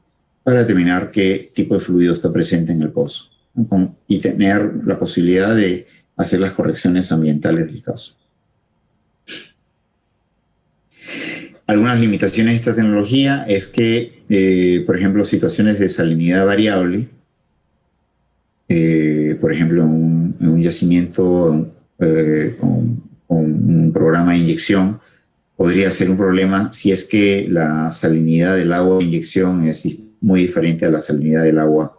para determinar qué tipo de fluido está presente en el pozo, ¿no? Y tener la posibilidad de hacer las correcciones ambientales del caso. Algunas limitaciones de esta tecnología es que, por ejemplo, situaciones de salinidad variable, por ejemplo, en un yacimiento con un programa de inyección, podría ser un problema si es que la salinidad del agua de inyección es muy diferente a la salinidad del agua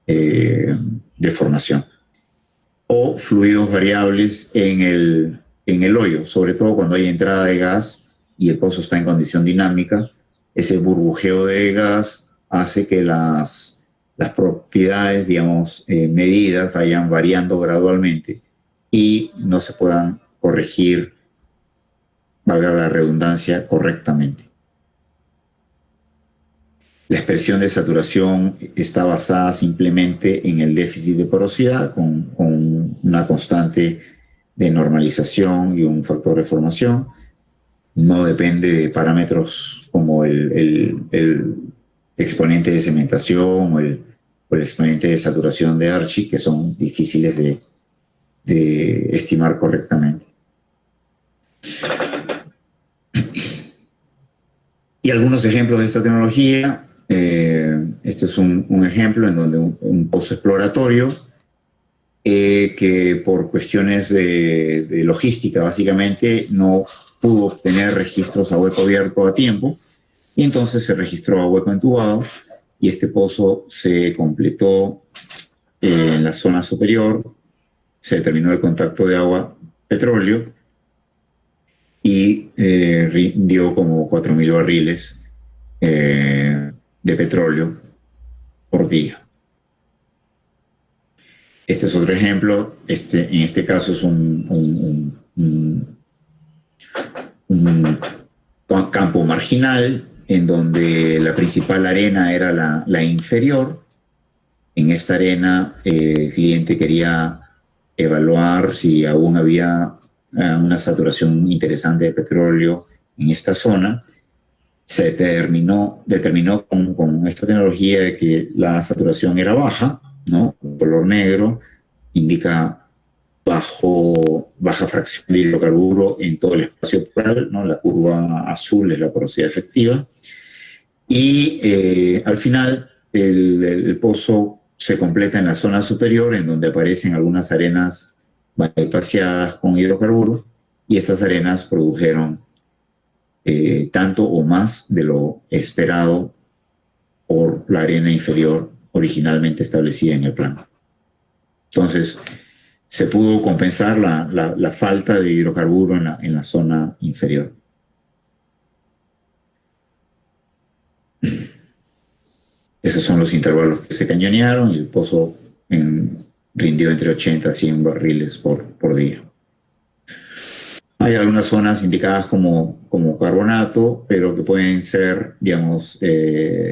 de formación. O fluidos variables en el hoyo, sobre todo cuando hay entrada de gas y el pozo está en condición dinámica. Ese burbujeo de gas hace que las propiedades, digamos, medidas vayan variando gradualmente y no se puedan corregir, valga la redundancia, correctamente. La expresión de saturación está basada simplemente en el déficit de porosidad con una constante de normalización y un factor de formación. No depende de parámetros como el exponente de cementación o el exponente de saturación de Archie, que son difíciles de estimar correctamente. Y algunos ejemplos de esta tecnología. Este es un ejemplo en donde un pozo exploratorio que por cuestiones de logística básicamente no pudo obtener registros a hueco abierto a tiempo, y entonces se registró a hueco entubado, y este pozo se completó en la zona superior, se determinó el contacto de agua-petróleo y dio como 4.000 barriles de petróleo por día. Este es otro ejemplo. En este caso es un campo marginal en donde la principal arena era la inferior. En esta arena el cliente quería evaluar si aún había una saturación interesante de petróleo en esta zona. Se determinó con esta tecnología de que la saturación era baja, ¿no? El color negro indica baja fracción de hidrocarburo en todo el espacio polar, ¿no? La curva azul es la porosidad efectiva. Y al final el pozo se completa en la zona superior, en donde aparecen algunas arenas bypaseadas con hidrocarburos, y estas arenas produjeron tanto o más de lo esperado por la arena inferior originalmente establecida en el plano. Entonces, se pudo compensar la falta de hidrocarburo en la zona inferior. Esos son los intervalos que se cañonearon y el pozo rindió entre 80 a 100 barriles por día. Hay algunas zonas indicadas como carbonato, pero que pueden ser, digamos,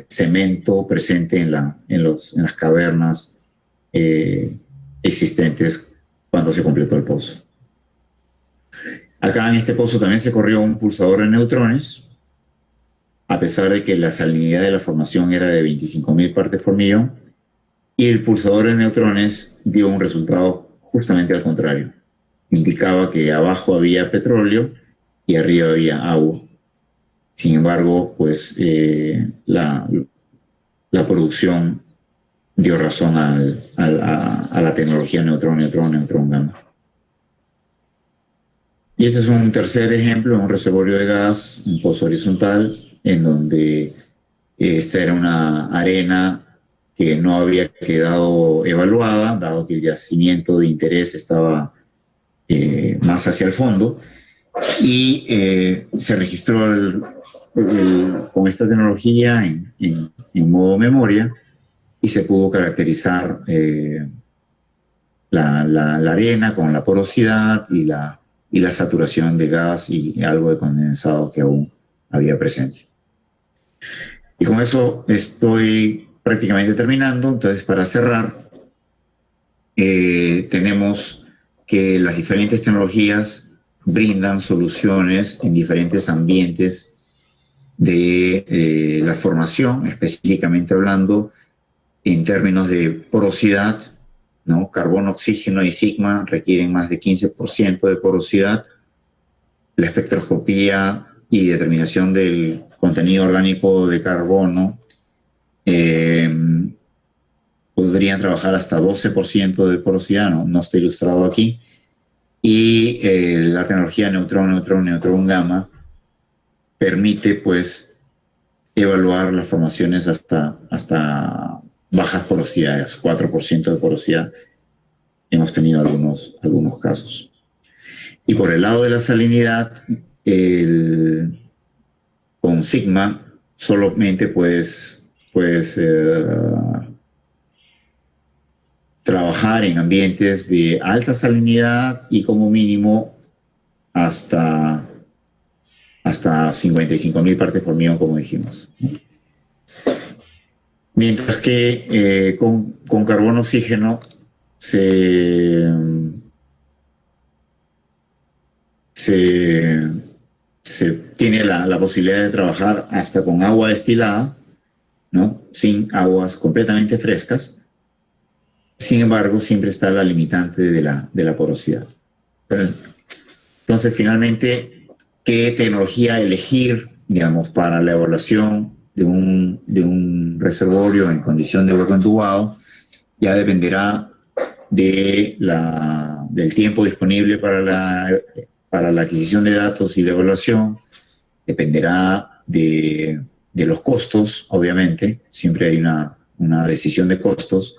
cemento presente en las cavernas existentes cuando se completó el pozo. Acá en este pozo también se corrió un pulsador de neutrones, a pesar de que la salinidad de la formación era de 25.000 partes por millón, y el pulsador de neutrones dio un resultado justamente al contrario. Indicaba que abajo había petróleo y arriba había agua. Sin embargo, pues la producción dio razón a la tecnología neutrón-gamma. Y este es un tercer ejemplo, un reservorio de gas, un pozo horizontal, en donde esta era una arena que no había quedado evaluada, dado que el yacimiento de interés estaba más hacia el fondo, y se registró con esta tecnología en modo memoria y se pudo caracterizar la arena con la porosidad y la saturación de gas y algo de condensado que aún había presente. Y con eso estoy prácticamente terminando. Entonces, para cerrar, tenemos que las diferentes tecnologías brindan soluciones en diferentes ambientes de la formación, específicamente hablando en términos de porosidad, ¿no? Carbono, oxígeno y sigma requieren más de 15% de porosidad. La espectroscopía y determinación del contenido orgánico de carbono podrían trabajar hasta 12% de porosidad, no está ilustrado aquí. Y la tecnología neutrón-gamma permite, pues, evaluar las formaciones hasta bajas porosidades, 4% de porosidad. Hemos tenido algunos casos. Y por el lado de la salinidad, con sigma solamente puedes trabajar en ambientes de alta salinidad y como mínimo hasta 55.000 partes por millón, como dijimos. Mientras que con carbono oxígeno se tiene la posibilidad de trabajar hasta con agua destilada, ¿no? Sin aguas completamente frescas. Sin embargo, siempre está la limitante de la porosidad. Entonces, finalmente, ¿qué tecnología elegir, digamos, para la evaluación de un reservorio en condición de hueco entubado? Ya dependerá del tiempo disponible para la adquisición de datos y la evaluación, dependerá de los costos, obviamente, siempre hay una decisión de costos,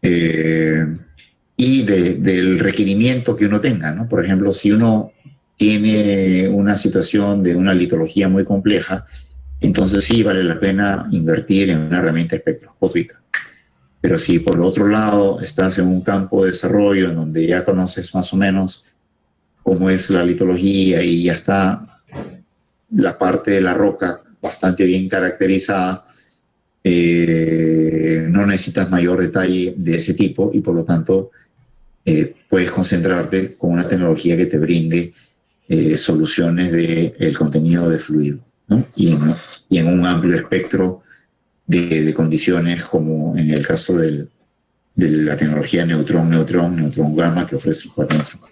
y del requerimiento que uno tenga, ¿no? Por ejemplo, si uno tiene una situación de una litología muy compleja, entonces sí vale la pena invertir en una herramienta espectroscópica. Pero si por el otro lado estás en un campo de desarrollo en donde ya conoces más o menos cómo es la litología y ya está la parte de la roca bastante bien caracterizada, no necesitas mayor detalle de ese tipo y por lo tanto puedes concentrarte con una tecnología que te brinde soluciones del contenido de fluido, ¿no? Y en un amplio espectro de condiciones, como en el caso de la tecnología neutrón-gamma que ofrece el Quark Neutron.